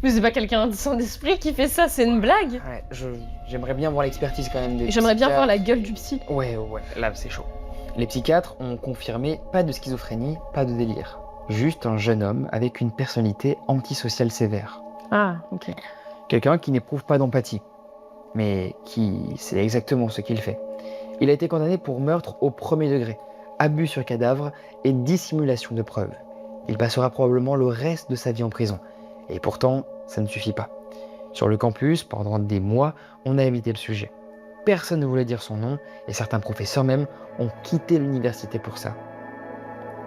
Mais c'est pas quelqu'un de sans esprit qui fait ça, c'est une blague? Ouais, j'aimerais bien voir l'expertise quand même des J'aimerais bien psychiatres. voir la gueule du psy. Ouais, là c'est chaud. Les psychiatres ont confirmé pas de schizophrénie, pas de délire. Juste un jeune homme avec une personnalité antisociale sévère. Ah, ok. Quelqu'un qui n'éprouve pas d'empathie, mais qui sait exactement ce qu'il fait. Il a été condamné pour meurtre au premier degré, abus sur cadavre et dissimulation de preuves. Il passera probablement le reste de sa vie en prison. Et pourtant, ça ne suffit pas. Sur le campus, pendant des mois, on a évité le sujet. Personne ne voulait dire son nom, et certains professeurs même ont quitté l'université pour ça.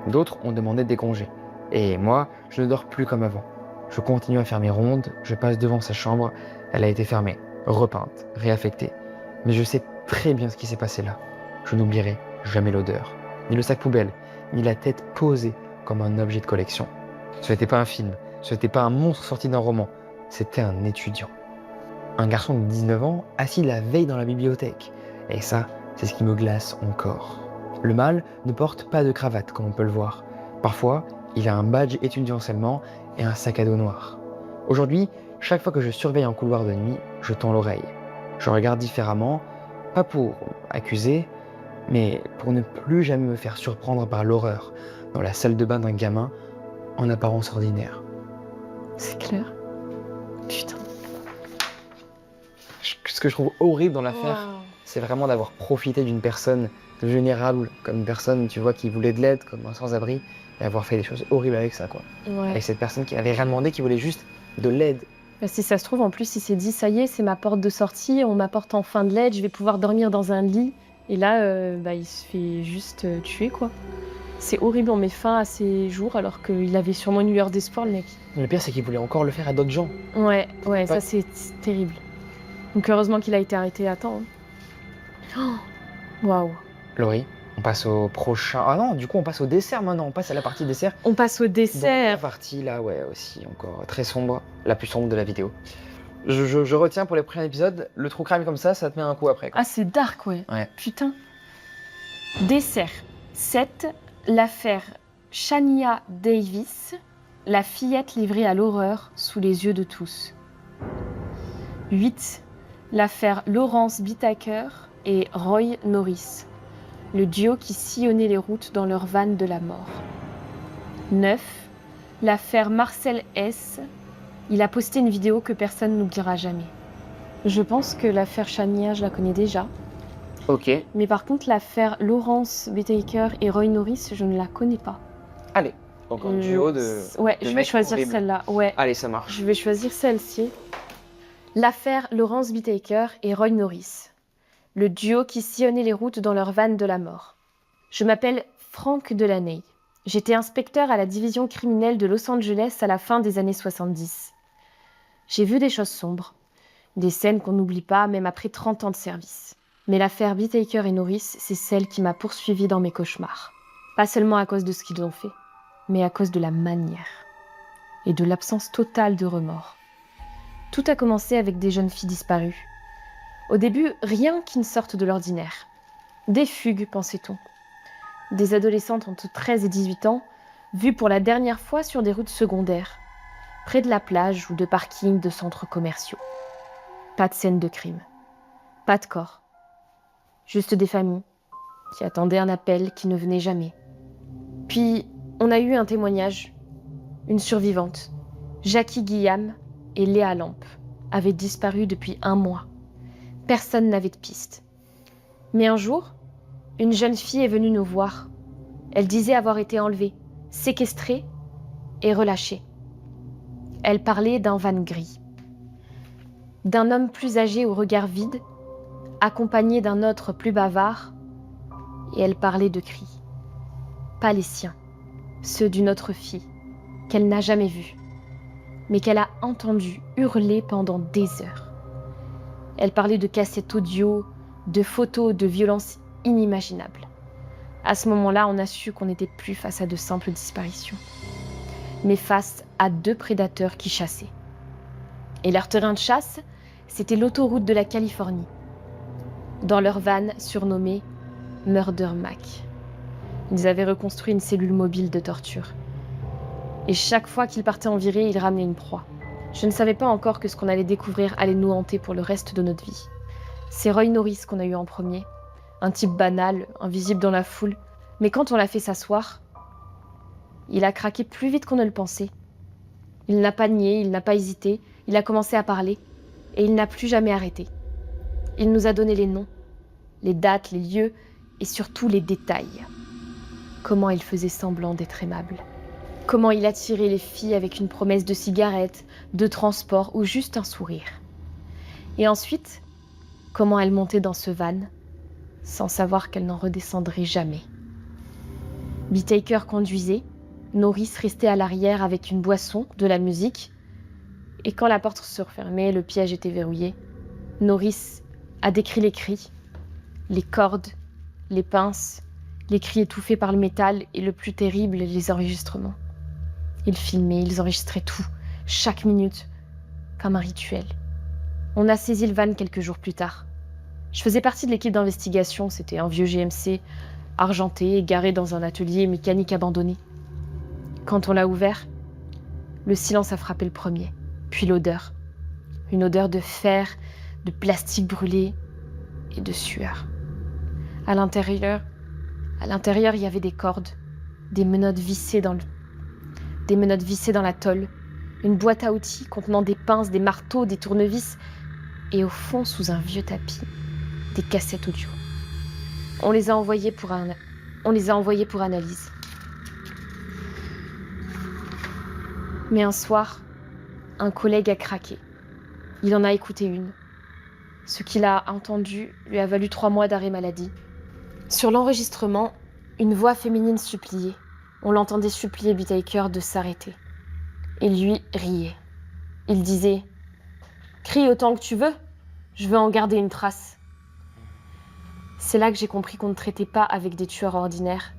D'autres ont demandé des congés. Et moi, je ne dors plus comme avant. Je continue à faire mes rondes, je passe devant sa chambre, elle a été fermée, repeinte, réaffectée. Mais je sais très bien ce qui s'est passé là. Je n'oublierai jamais l'odeur, ni le sac poubelle, ni la tête posée comme un objet de collection. Ce n'était pas un film, ce n'était pas un monstre sorti d'un roman, c'était un étudiant. Un garçon de 19 ans assis la veille dans la bibliothèque. Et ça, c'est ce qui me glace encore. Le mâle ne porte pas de cravate, comme on peut le voir. Parfois, il a un badge étudiant seulement et un sac à dos noir. Aujourd'hui, chaque fois que je surveille un couloir de nuit, je tends l'oreille. Je regarde différemment, pas pour accuser, mais pour ne plus jamais me faire surprendre par l'horreur dans la salle de bain d'un gamin en apparence ordinaire. C'est clair. Putain. Ce que je trouve horrible dans l'affaire, Wow. c'est vraiment d'avoir profité d'une personne vulnérable, comme une personne, tu vois, qui voulait de l'aide, comme un sans-abri, et avoir fait des choses horribles avec ça, quoi. Ouais. Avec cette personne qui n'avait rien demandé, qui voulait juste de l'aide. Bah, si ça se trouve, en plus, il s'est dit, ça y est, c'est ma porte de sortie, on m'apporte enfin de l'aide, je vais pouvoir dormir dans un lit. Et là, il se fait juste tuer, quoi. C'est horrible, on met fin à ses jours, alors qu'il avait sûrement une lueur d'espoir, le mec. Le pire, c'est qu'il voulait encore le faire à d'autres gens. Ouais, Pas- ça c'est terrible. Donc heureusement qu'il a été arrêté à temps. hein. Oh, waouh. Laurie, on passe au prochain... Ah non, du coup, on passe au dessert maintenant, on passe à la partie dessert. On passe au Donc, la dessert. partie là, ouais, aussi encore très sombre, la plus sombre de la vidéo. Je retiens pour les prochains épisodes, le true crime comme ça te met un coup après, quoi. Ah, c'est dark, ouais. Ouais. Putain. Dessert. 7. L'affaire Shania Davis, la fillette livrée à l'horreur sous les yeux de tous. 8. L'affaire Lawrence Bittaker et Roy Norris, le duo qui sillonnait les routes dans leur van de la mort. 9. L'affaire Marcel S. Il a posté une vidéo que personne n'oubliera jamais. Je pense que l'affaire Shania, je la connais déjà. Ok, Mais par contre, l'affaire Lawrence Bittaker et Roy Norris, je ne la connais pas. allez. Donc un duo de... Ouais, de je vais mecs choisir horribles. celle-là. Ouais, Allez, ça marche. je vais choisir celle-ci. L'affaire Lawrence Bittaker et Roy Norris, le duo qui sillonnait les routes dans leur van de la mort. Je m'appelle Frank Delaney. J'étais inspecteur à la division criminelle de Los Angeles à la fin des années 70. J'ai vu des choses sombres, des scènes qu'on n'oublie pas même après 30 ans de service. Mais l'affaire Beetaker et Norris, c'est celle qui m'a poursuivie dans mes cauchemars. Pas seulement à cause de ce qu'ils ont fait, mais à cause de la manière et de l'absence totale de remords. Tout a commencé avec des jeunes filles disparues. Au début, rien qui ne sorte de l'ordinaire. Des fugues, pensait-on. Des adolescentes entre 13 et 18 ans, vues pour la dernière fois sur des routes secondaires, près de la plage ou de parkings de centres commerciaux. Pas de scène de crime. Pas de corps. Juste des familles qui attendaient un appel qui ne venait jamais. Puis, on a eu un témoignage. Une survivante, Jackie Guillaume et Léa Lampe, avaient disparu depuis 1 mois. Personne n'avait de piste. Mais un jour, une jeune fille est venue nous voir. Elle disait avoir été enlevée, séquestrée et relâchée. Elle parlait d'un van gris. D'un homme plus âgé au regard vide, accompagné d'un autre plus bavard, et elle parlait de cris. Pas les siens, ceux d'une autre fille, qu'elle n'a jamais vue, mais qu'elle a entendu hurler pendant des heures. Elle parlait de cassettes audio, de photos, de violences inimaginables. À ce moment-là, on a su qu'on n'était plus face à de simples disparitions, mais face à 2 prédateurs qui chassaient. Et leur terrain de chasse, c'était l'autoroute de la Californie, dans leur van surnommée Murder Mac. Ils avaient reconstruit une cellule mobile de torture. Et chaque fois qu'ils partaient en virée, ils ramenaient une proie. Je ne savais pas encore que ce qu'on allait découvrir allait nous hanter pour le reste de notre vie. C'est Roy Norris qu'on a eu en premier. Un type banal, invisible dans la foule. Mais quand on l'a fait s'asseoir, il a craqué plus vite qu'on ne le pensait. Il n'a pas nié, il n'a pas hésité, il a commencé à parler. Et il n'a plus jamais arrêté. Il nous a donné les noms, les dates, les lieux et surtout les détails. Comment il faisait semblant d'être aimable. Comment il attirait les filles avec une promesse de cigarette, de transport ou juste un sourire. Et ensuite, comment elle montait dans ce van, sans savoir qu'elle n'en redescendrait jamais. Beetaker conduisait, Norris restait à l'arrière avec une boisson, de la musique, et quand la porte se refermait, le piège était verrouillé. Norris a décrit les cris, les cordes, les pinces, les cris étouffés par le métal et le plus terrible, les enregistrements. Ils filmaient, ils enregistraient tout, chaque minute, comme un rituel. On a saisi le van quelques jours plus tard. Je faisais partie de l'équipe d'investigation, c'était un vieux GMC, argenté, garé dans un atelier mécanique abandonné. Quand on l'a ouvert, le silence a frappé le premier, puis l'odeur. Une odeur de fer, de plastique brûlé et de sueur. À l'intérieur, il y avait des cordes, des menottes vissées dans la tôle, une boîte à outils contenant des pinces, des marteaux, des tournevis, et au fond, sous un vieux tapis, des cassettes audio. On les a envoyées pour analyse. Mais un soir, un collègue a craqué. Il en a écouté une. Ce qu'il a entendu lui a valu 3 mois d'arrêt maladie. Sur l'enregistrement, une voix féminine suppliait. On l'entendait supplier Beetaker de s'arrêter. Et lui riait. Il disait « Crie autant que tu veux, je veux en garder une trace. » C'est là que j'ai compris qu'on ne traitait pas avec des tueurs ordinaires,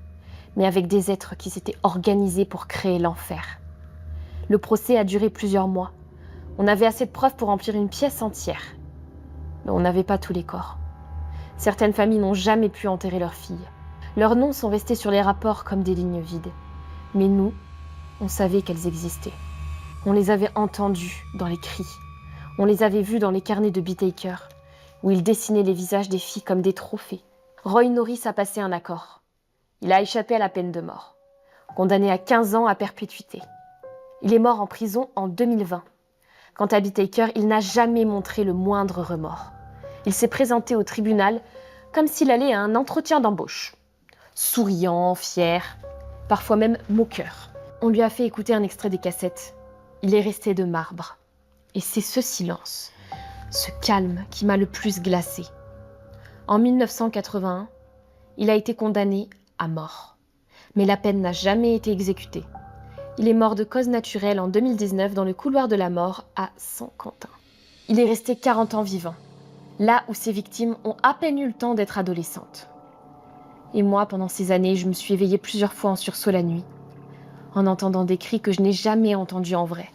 mais avec des êtres qui s'étaient organisés pour créer l'enfer. Le procès a duré plusieurs mois. On avait assez de preuves pour remplir une pièce entière. Mais on n'avait pas tous les corps. Certaines familles n'ont jamais pu enterrer leurs filles. Leurs noms sont restés sur les rapports comme des lignes vides. Mais nous, on savait qu'elles existaient. On les avait entendues dans les cris. On les avait vues dans les carnets de Beetaker, où il dessinait les visages des filles comme des trophées. Roy Norris a passé un accord. Il a échappé à la peine de mort, condamné à 15 ans à perpétuité. Il est mort en prison en 2020. Quant à Beetaker, il n'a jamais montré le moindre remords. Il s'est présenté au tribunal comme s'il allait à un entretien d'embauche. Souriant, fier, parfois même moqueur. On lui a fait écouter un extrait des cassettes. Il est resté de marbre. Et c'est ce silence, ce calme qui m'a le plus glacé. En 1981, il a été condamné à mort. Mais la peine n'a jamais été exécutée. Il est mort de cause naturelle en 2019 dans le couloir de la mort à Saint-Quentin. Il est resté 40 ans vivant. là où ses victimes ont à peine eu le temps d'être adolescentes. Et moi, pendant ces années, je me suis éveillée plusieurs fois en sursaut la nuit, en entendant des cris que je n'ai jamais entendus en vrai,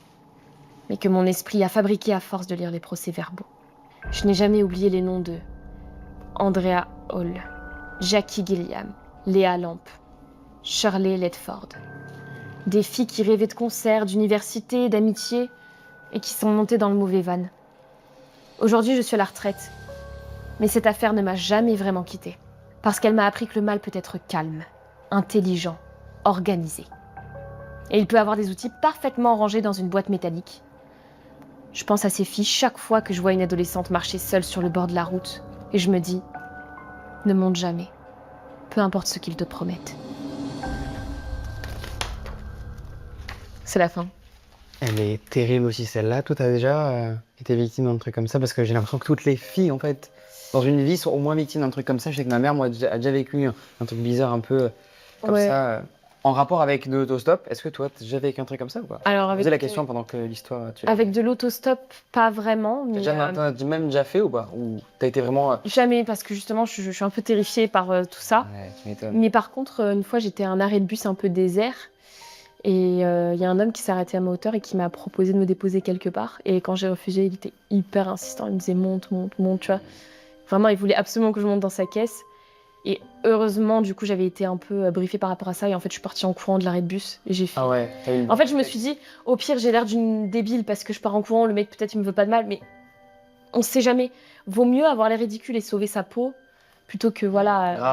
mais que mon esprit a fabriqués à force de lire les procès-verbaux. Je n'ai jamais oublié les noms de Andrea Hall, Jackie Gilliam, Léa Lamp, Shirley Ledford. Des filles qui rêvaient de concerts, d'université, d'amitié, et qui sont montées dans le mauvais van. Aujourd'hui, je suis à la retraite, mais cette affaire ne m'a jamais vraiment quittée, parce qu'elle m'a appris que le mal peut être calme, intelligent, organisé. Et il peut avoir des outils parfaitement rangés dans une boîte métallique. Je pense à ces filles chaque fois que je vois une adolescente marcher seule sur le bord de la route, et je me dis, ne monte jamais, peu importe ce qu'ils te promettent. C'est la fin. Elle est terrible aussi celle-là. Toi, t'as déjà été victime d'un truc comme ça? Parce que j'ai l'impression que toutes les filles, en fait, dans une vie, sont au moins victimes d'un truc comme ça. Je sais que ma mère, moi, a déjà vécu un truc bizarre un peu comme ça. En rapport avec de l'autostop, est-ce que toi, t'as déjà vécu un truc comme ça ou pas? Alors, Je posais la question pendant que l'histoire... Avec de l'autostop, pas vraiment. Mais t'as même déjà fait ou pas? Ou t'as été vraiment... Jamais, parce que justement, je suis un peu terrifiée par tout ça. Ouais, tu m'étonnes. Mais par contre, une fois, j'étais à un arrêt de bus un peu désert. Et il y a un homme qui s'est arrêté à ma hauteur et qui m'a proposé de me déposer quelque part. Et quand j'ai refusé, il était hyper insistant. Il me disait monte, monte, monte, tu vois. Vraiment, il voulait absolument que je monte dans sa caisse. Et heureusement, du coup, j'avais été un peu briefée par rapport à ça. Et en fait, je suis partie en courant de l'arrêt de bus. Et j'ai fait... Ah ouais, t'as eu... En fait, je me suis dit, au pire, j'ai l'air d'une débile parce que je pars en courant. Le mec, peut-être, il me veut pas de mal. Mais on sait jamais. Vaut mieux avoir l'air ridicule et sauver sa peau plutôt que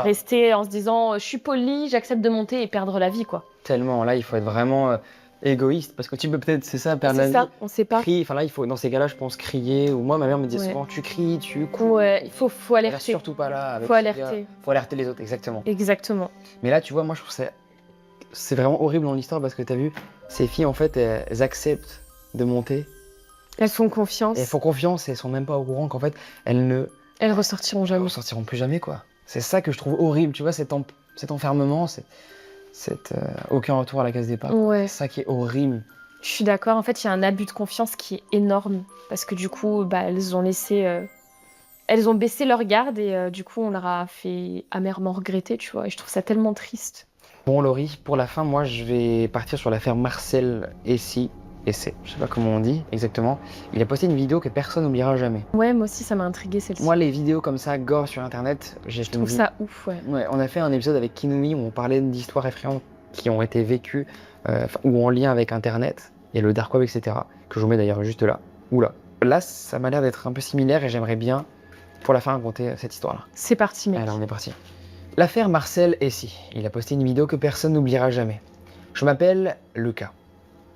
rester en se disant je suis poli, j'accepte de monter et perdre la vie, quoi. Tellement, là, il faut être vraiment égoïste parce que tu peux peut-être, c'est ça, perdre la vie. C'est ça, on sait pas. Crier, enfin là, il faut, dans ces cas-là, je pense, crier. Ou moi, ma mère me disait souvent, tu cries, tu cours. Ouais, il faut alerter. Reste surtout pas là. Avec faut alerter. Faut alerter les autres, exactement. Exactement. Mais là, tu vois, moi, je trouve ça, c'est vraiment horrible dans l'histoire parce que t'as vu, ces filles, en fait, elles acceptent de monter. Elles font confiance. Elles font confiance et elles sont même pas au courant qu'en fait, elles ressortiront jamais. ressortiront plus jamais, quoi. C'est ça que je trouve horrible, tu vois, cet enfermement, aucun retour à la case départ. Ouais. C'est ça qui est horrible. Je suis d'accord. En fait, il y a un abus de confiance qui est énorme parce que du coup, elles ont baissé leur garde et du coup, on leur a fait amèrement regretter, tu vois. Et je trouve ça tellement triste. Bon, Laurie, pour la fin, moi, je vais partir sur l'affaire Marcel Essy. Je sais pas comment on dit exactement. Il a posté une vidéo que personne n'oubliera jamais. Ouais, moi aussi, ça m'a intriguée celle-ci. Moi, les vidéos comme ça, gore sur Internet, je trouve ça ouf, ouais. Ouais, on a fait un épisode avec Kinoui où on parlait d'histoires effrayantes qui ont été vécues ou en lien avec Internet. Il y a le dark web, etc. Que je vous mets d'ailleurs juste là. Oula. Là, ça m'a l'air d'être un peu similaire et j'aimerais bien, pour la fin, raconter cette histoire-là. C'est parti, mec. Alors, on est parti. L'affaire Marcel Essy. Il a posté une vidéo que personne n'oubliera jamais. Je m'appelle Lucas.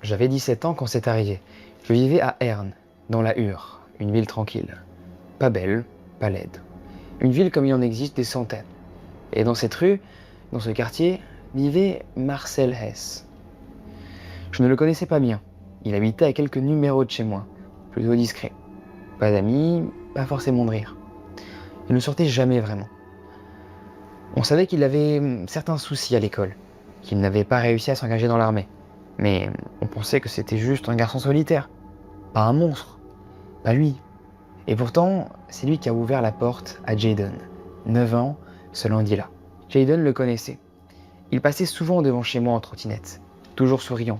J'avais 17 ans quand c'est arrivé. Je vivais à Herne, dans la Hure, une ville tranquille. Pas belle, pas laide. Une ville comme il en existe des centaines. Et dans cette rue, dans ce quartier, vivait Marcel Hess. Je ne le connaissais pas bien. Il habitait à quelques numéros de chez moi, plutôt discret. Pas d'amis, pas forcément de rire. Il ne sortait jamais vraiment. On savait qu'il avait certains soucis à l'école, qu'il n'avait pas réussi à s'engager dans l'armée. Mais on pensait que c'était juste un garçon solitaire, pas un monstre, pas lui. Et pourtant, c'est lui qui a ouvert la porte à Jayden, 9 ans, ce lundi-là. Jayden le connaissait. Il passait souvent devant chez moi en trottinette, toujours souriant,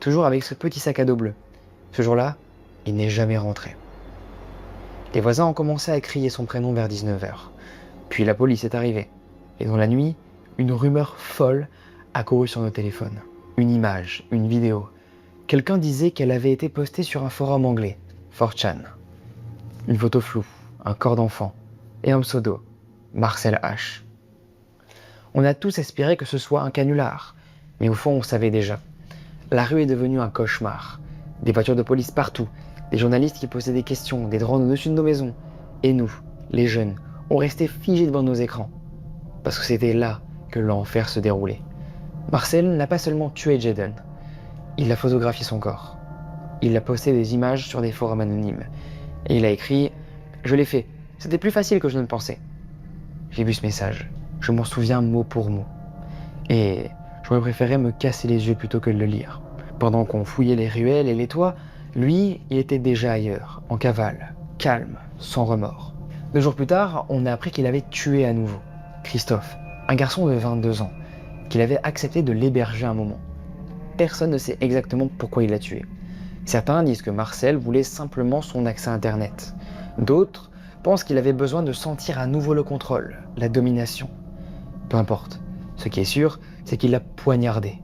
toujours avec ce petit sac à dos bleu. Ce jour-là, il n'est jamais rentré. Les voisins ont commencé à crier son prénom vers 19h. Puis la police est arrivée. Et dans la nuit, une rumeur folle a couru sur nos téléphones. Une image, une vidéo. Quelqu'un disait qu'elle avait été postée sur un forum anglais, 4chan. Une photo floue, un corps d'enfant, et un pseudo, Marcel H. On a tous espéré que ce soit un canular, mais au fond on savait déjà. La rue est devenue un cauchemar. Des voitures de police partout, des journalistes qui posaient des questions, des drones au-dessus de nos maisons. Et nous, les jeunes, on restait figés devant nos écrans. Parce que c'était là que l'enfer se déroulait. Marcel n'a pas seulement tué Jayden, il a photographié son corps. Il a posté des images sur des forums anonymes. Et il a écrit « Je l'ai fait, c'était plus facile que je ne le pensais ». J'ai vu ce message, je m'en souviens mot pour mot. Et j'aurais préféré me casser les yeux plutôt que de le lire. Pendant qu'on fouillait les ruelles et les toits, lui, il était déjà ailleurs, en cavale, calme, sans remords. 2 jours plus tard, on a appris qu'il avait tué à nouveau Christophe, un garçon de 22 ans, qu'il avait accepté de l'héberger un moment. Personne ne sait exactement pourquoi il l'a tué. Certains disent que Marcel voulait simplement son accès à Internet. D'autres pensent qu'il avait besoin de sentir à nouveau le contrôle, la domination. Peu importe. Ce qui est sûr, c'est qu'il l'a poignardé.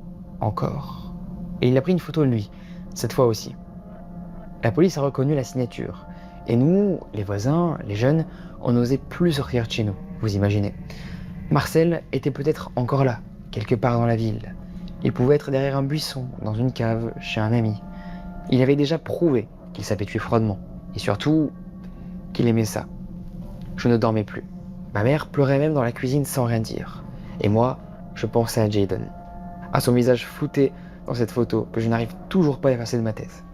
Encore. Et il a pris une photo de lui, cette fois aussi. La police a reconnu la signature. Et nous, les voisins, les jeunes, on n'osait plus sortir de chez nous, vous imaginez. Marcel était peut-être encore là, quelque part dans la ville. Il pouvait être derrière un buisson, dans une cave, chez un ami. Il avait déjà prouvé qu'il savait tuer froidement. Et surtout, qu'il aimait ça. Je ne dormais plus. Ma mère pleurait même dans la cuisine sans rien dire. Et moi, je pensais à Jayden. À son visage flouté dans cette photo que je n'arrive toujours pas à effacer de ma tête.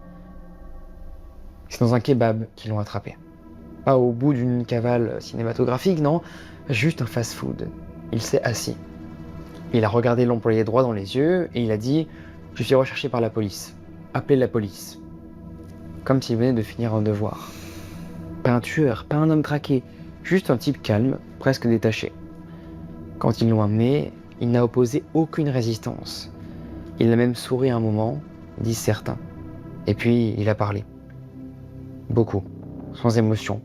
C'est dans un kebab qu'ils l'ont attrapé. Pas au bout d'une cavale cinématographique, non, juste un fast-food. Il s'est assis. Il a regardé l'employé droit dans les yeux et il a dit « Je suis recherché par la police. Appelez la police. » Comme s'il venait de finir un devoir. Pas un tueur, pas un homme traqué, juste un type calme, presque détaché. Quand ils l'ont amené, il n'a opposé aucune résistance. Il a même souri un moment, disent certains. Et puis, il a parlé. Beaucoup, sans émotion,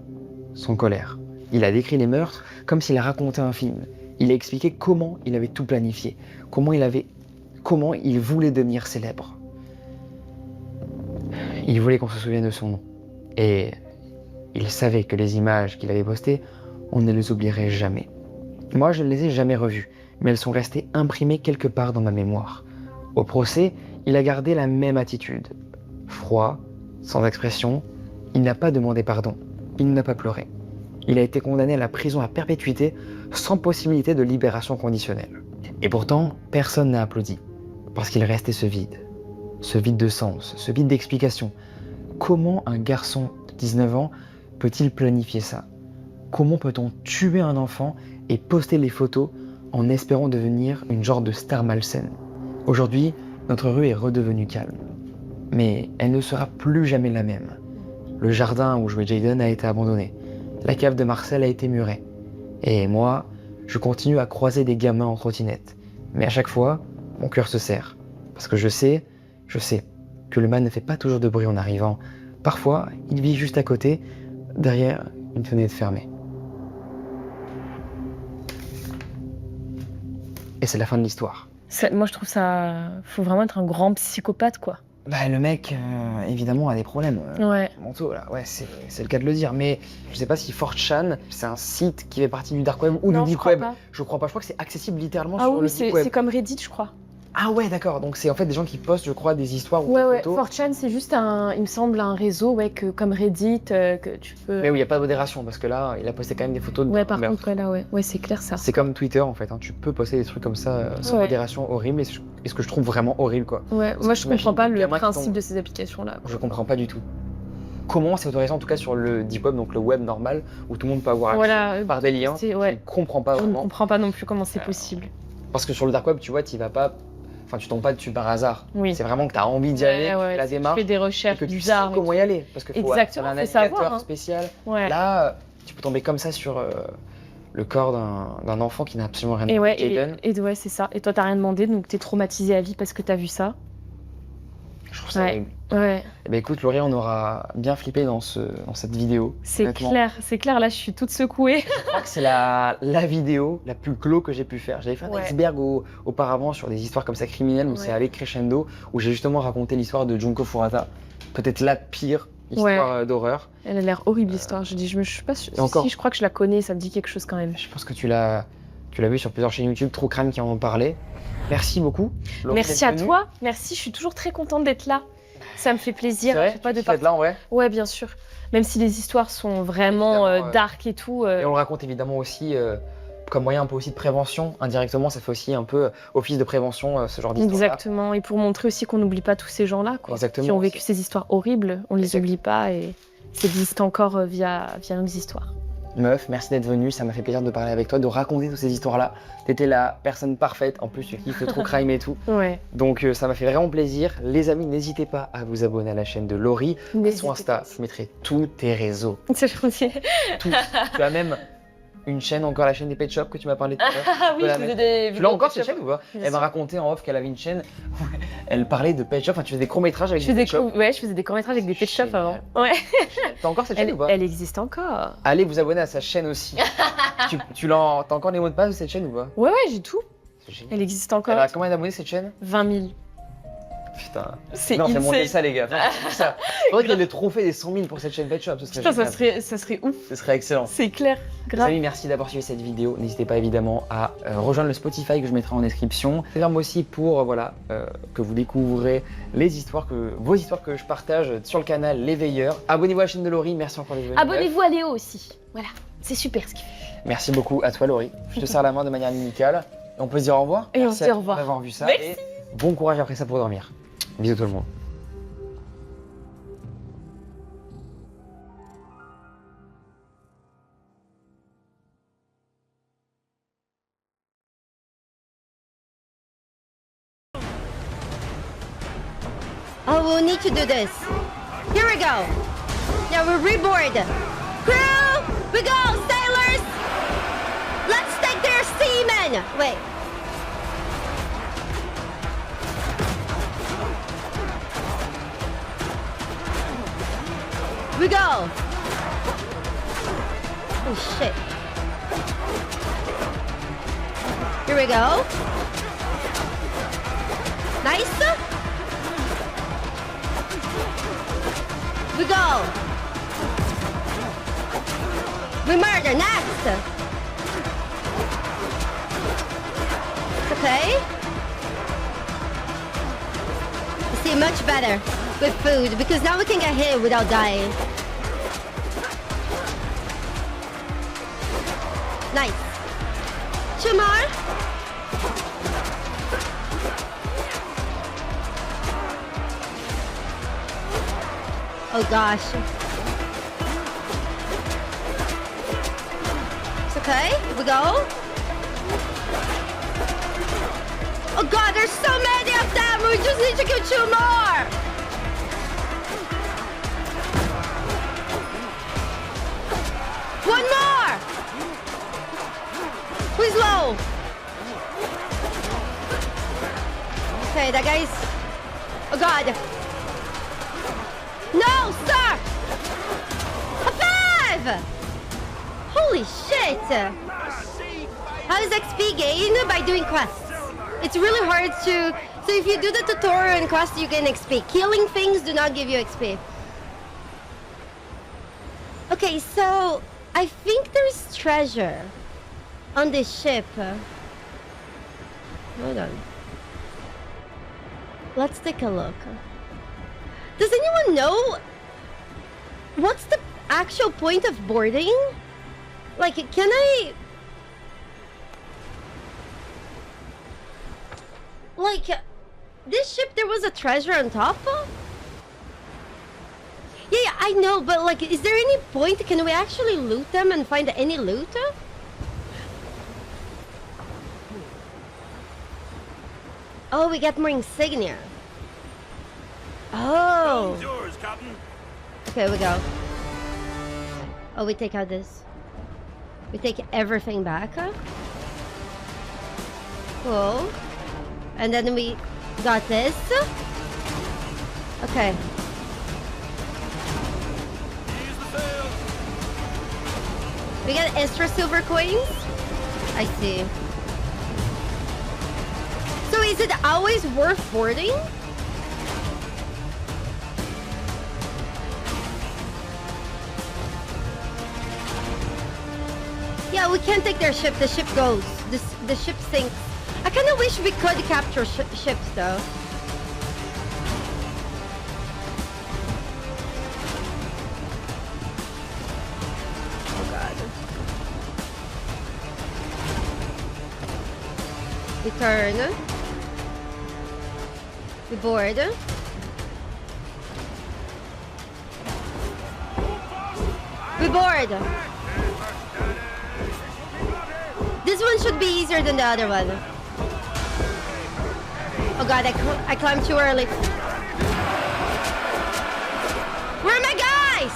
sans colère. Il a décrit les meurtres comme s'il a raconté un film. Il a expliqué comment il avait tout planifié, comment il voulait devenir célèbre. Il voulait qu'on se souvienne de son nom. Et il savait que les images qu'il avait postées, on ne les oublierait jamais. Moi, je ne les ai jamais revues, mais elles sont restées imprimées quelque part dans ma mémoire. Au procès, il a gardé la même attitude. Froid, sans expression, il n'a pas demandé pardon, il n'a pas pleuré. Il a été condamné à la prison à perpétuité sans possibilité de libération conditionnelle. Et pourtant, personne n'a applaudi, parce qu'il restait ce vide de sens, ce vide d'explication. Comment un garçon de 19 ans peut-il planifier ça? Comment peut-on tuer un enfant et poster les photos en espérant devenir une genre de star malsaine? Aujourd'hui, notre rue est redevenue calme. Mais elle ne sera plus jamais la même. Le jardin où jouait Jayden a été abandonné. La cave de Marcel a été murée. Et moi, je continue à croiser des gamins en trottinette. Mais à chaque fois, mon cœur se serre. Parce que je sais que le mal ne fait pas toujours de bruit en arrivant. Parfois, il vit juste à côté, derrière une fenêtre fermée. Et c'est la fin de l'histoire. Moi, je trouve ça... Faut vraiment être un grand psychopathe, quoi. Bah, le mec, évidemment, a des problèmes mentaux, là. Ouais, c'est le cas de le dire. Mais je sais pas si 4chan, c'est un site qui fait partie du dark web ou du deep web. Je crois pas. Je crois que c'est accessible littéralement sur le deep web. C'est comme Reddit, je crois. Ah ouais, d'accord. Donc c'est en fait des gens qui postent, je crois, des histoires ou des photos. 4chan, c'est juste il me semble, un réseau, comme Reddit, que tu peux... Mais où il n'y a pas de modération, parce que là, il a posté quand même des photos de... Ouais, par contre, là, ouais, c'est clair, ça. C'est comme Twitter, en fait. Hein. Tu peux poster des trucs comme ça, sans modération horrible, et ce que je trouve vraiment horrible, quoi. Ouais, moi, je comprends pas le principe de ces applications-là. Je comprends pas du tout. Comment c'est autorisé, en tout cas, sur le deep web, donc le web normal, où tout le monde peut avoir accès par des liens. Je ne comprends pas vraiment. Je ne comprends pas non plus comment c'est possible. Parce que sur le dark web, tu vois, tu vas pas... Enfin, tu tombes pas dessus par hasard. Oui. C'est vraiment que tu as envie d'y aller, la démarche. Tu fais des recherches bizarres. Tu sais comment y aller. Parce que faut un navigateur spécial. Ouais. Là, tu peux tomber comme ça sur le corps d'un enfant qui n'a absolument rien demandé. Et ouais, c'est ça. Et toi, t'as rien demandé, donc t'es traumatisé à vie parce que t'as vu ça. Je trouve ça horrible. Ouais. Eh ben écoute, Laurie, on aura bien flippé dans cette vidéo. C'est clair. Là, je suis toute secouée. Je crois que c'est la vidéo la plus glauque que j'ai pu faire. J'avais fait un iceberg auparavant sur des histoires comme ça criminelles où c'est allé crescendo, où j'ai justement raconté l'histoire de Junko Furuta. Peut-être la pire histoire d'horreur. Elle a l'air horrible, l'histoire. Je suis pas sûre. Si, je crois que je la connais, ça me dit quelque chose quand même. Je pense que tu l'as vu sur plusieurs chaînes YouTube, True Crime qui en ont parlé. Merci beaucoup. Laurie, merci à toi. Merci, je suis toujours très contente d'être là. Ça me fait plaisir. C'est vrai, tu es là en vrai? Ouais, bien sûr. Même si les histoires sont vraiment dark et tout. Et on le raconte évidemment aussi comme moyen un peu aussi de prévention. Indirectement, ça fait aussi un peu office de prévention, ce genre d'histoire. Exactement. Et pour montrer aussi qu'on n'oublie pas tous ces gens-là, qui ont vécu ces histoires horribles. On les oublie pas et ça existe encore via nos histoires. Meuf, merci d'être venue, ça m'a fait plaisir de parler avec toi, de raconter toutes ces histoires-là. T'étais la personne parfaite, en plus tu kiffes le true crime et tout. Ouais. Donc ça m'a fait vraiment plaisir. Les amis, n'hésitez pas à vous abonner à la chaîne de Laurie. Son Insta, je mettrai tous tes réseaux. C'est gentil. Tous. Tu as même une chaîne, encore la chaîne des Pet Shop que tu m'as parlé tout à l'heure. Ah oui, je faisais des Tu l'as encore Pet cette Shop. chaîne ou pas? Bien Elle m'a sûr. raconté en off qu'elle avait une chaîne où elle parlait de Pet Shop, enfin tu faisais des courts-métrages avec des Pet Shop. Ouais, je faisais des courts-métrages avec des Pet Shop Génial. avant. Ouais. T'as encore cette chaîne ou pas? Elle existe encore. Allez vous abonner à sa chaîne aussi. T'as encore les mots de passe de cette chaîne ou pas? Ouais, j'ai tout. C'est génial. Elle existe encore. Elle a combien d'abonnés cette chaîne? 20 000. Putain. C'est Non, c'est monter insane. ça les gars. C'est ça. Faudrait qu'il y ait le trophée des 100 000 pour cette chaîne Pet Shop. Ce serait Putain, génial. ça serait ouf. Ce serait excellent. C'est clair. Les Grave. amis, merci d'avoir suivi cette vidéo. N'hésitez pas évidemment à rejoindre le Spotify que je mettrai en description. C'est moi aussi pour que vous découvrez vos histoires que je partage sur le canal Les Veilleurs. Abonnez-vous à la chaîne de Laurie. Merci encore d'être venu. Abonnez-vous à Léo aussi. Voilà. C'est super ce qu'il fait. Merci beaucoup à toi Laurie. Je te serre la main de manière amicale. On peut se dire au revoir. Et on Merci se dit au revoir. d'avoir vu ça. Merci. Et bon courage après ça pour dormir. Bisous tout le monde. Oh, we'll need to do this. Here we go. Yeah, we're reboard. Crew, we go, sailors. Let's take their seamen. Wait. We go. Oh shit. Here we go. Nice. We go. We murder next. Okay. See, much better with food because now we can get hit without dying. Nice. Two more. Oh gosh. It's okay. Here we go. Oh god, there's so many of them. We just need to kill two more. One more. Who's low? Okay, that guy's. Oh god. No, sir! A 5! Holy shit! How is XP gained? By doing quests. It's really hard to... So if you do the tutorial and quest, you gain XP. Killing things do not give you XP. Okay, so... I think there's treasure on this ship. Hold on. Let's take a look. Does anyone know what's the actual point of boarding? Like, can I... Like, this ship, there was a treasure on top? Yeah, I know, but like, is there any point? Can we actually loot them and find any loot? Oh, we get more insignia. Oh. Yours, Captain. Okay, we go. Oh, we take out this. We take everything back. Cool. And then we got this. Okay. Use the sail. We got extra silver coins. I see. So is it always worth boarding? Yeah, we can't take their ship. The ship goes. The ship sinks. I kind of wish we could capture ships though. Oh god. We turn. We board. We board. this one should be easier than the other one. Oh god, I climbed too early. Where are my guys?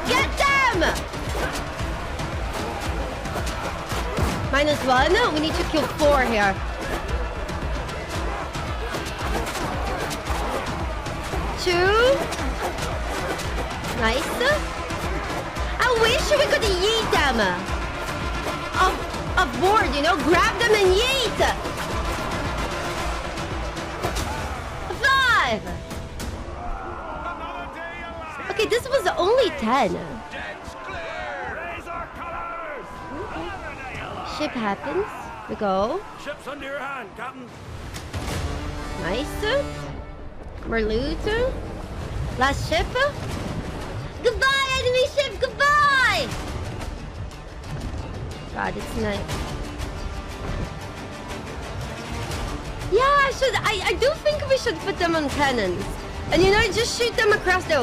Get them! -1. We need to kill 4 here. 2. Nice. I wish we could yeet them. Off board, you know? Grab them and yeet! 5! Okay, this was only 10. Deck's clear! Raise our colors! Ship happens. We go. Ship's under your hand, Captain. Nice. Merlut. Last ship. Goodbye, enemy ship! Goodbye! God, it's night. Yeah, I do think we should put them on cannons. And you know, just shoot them across the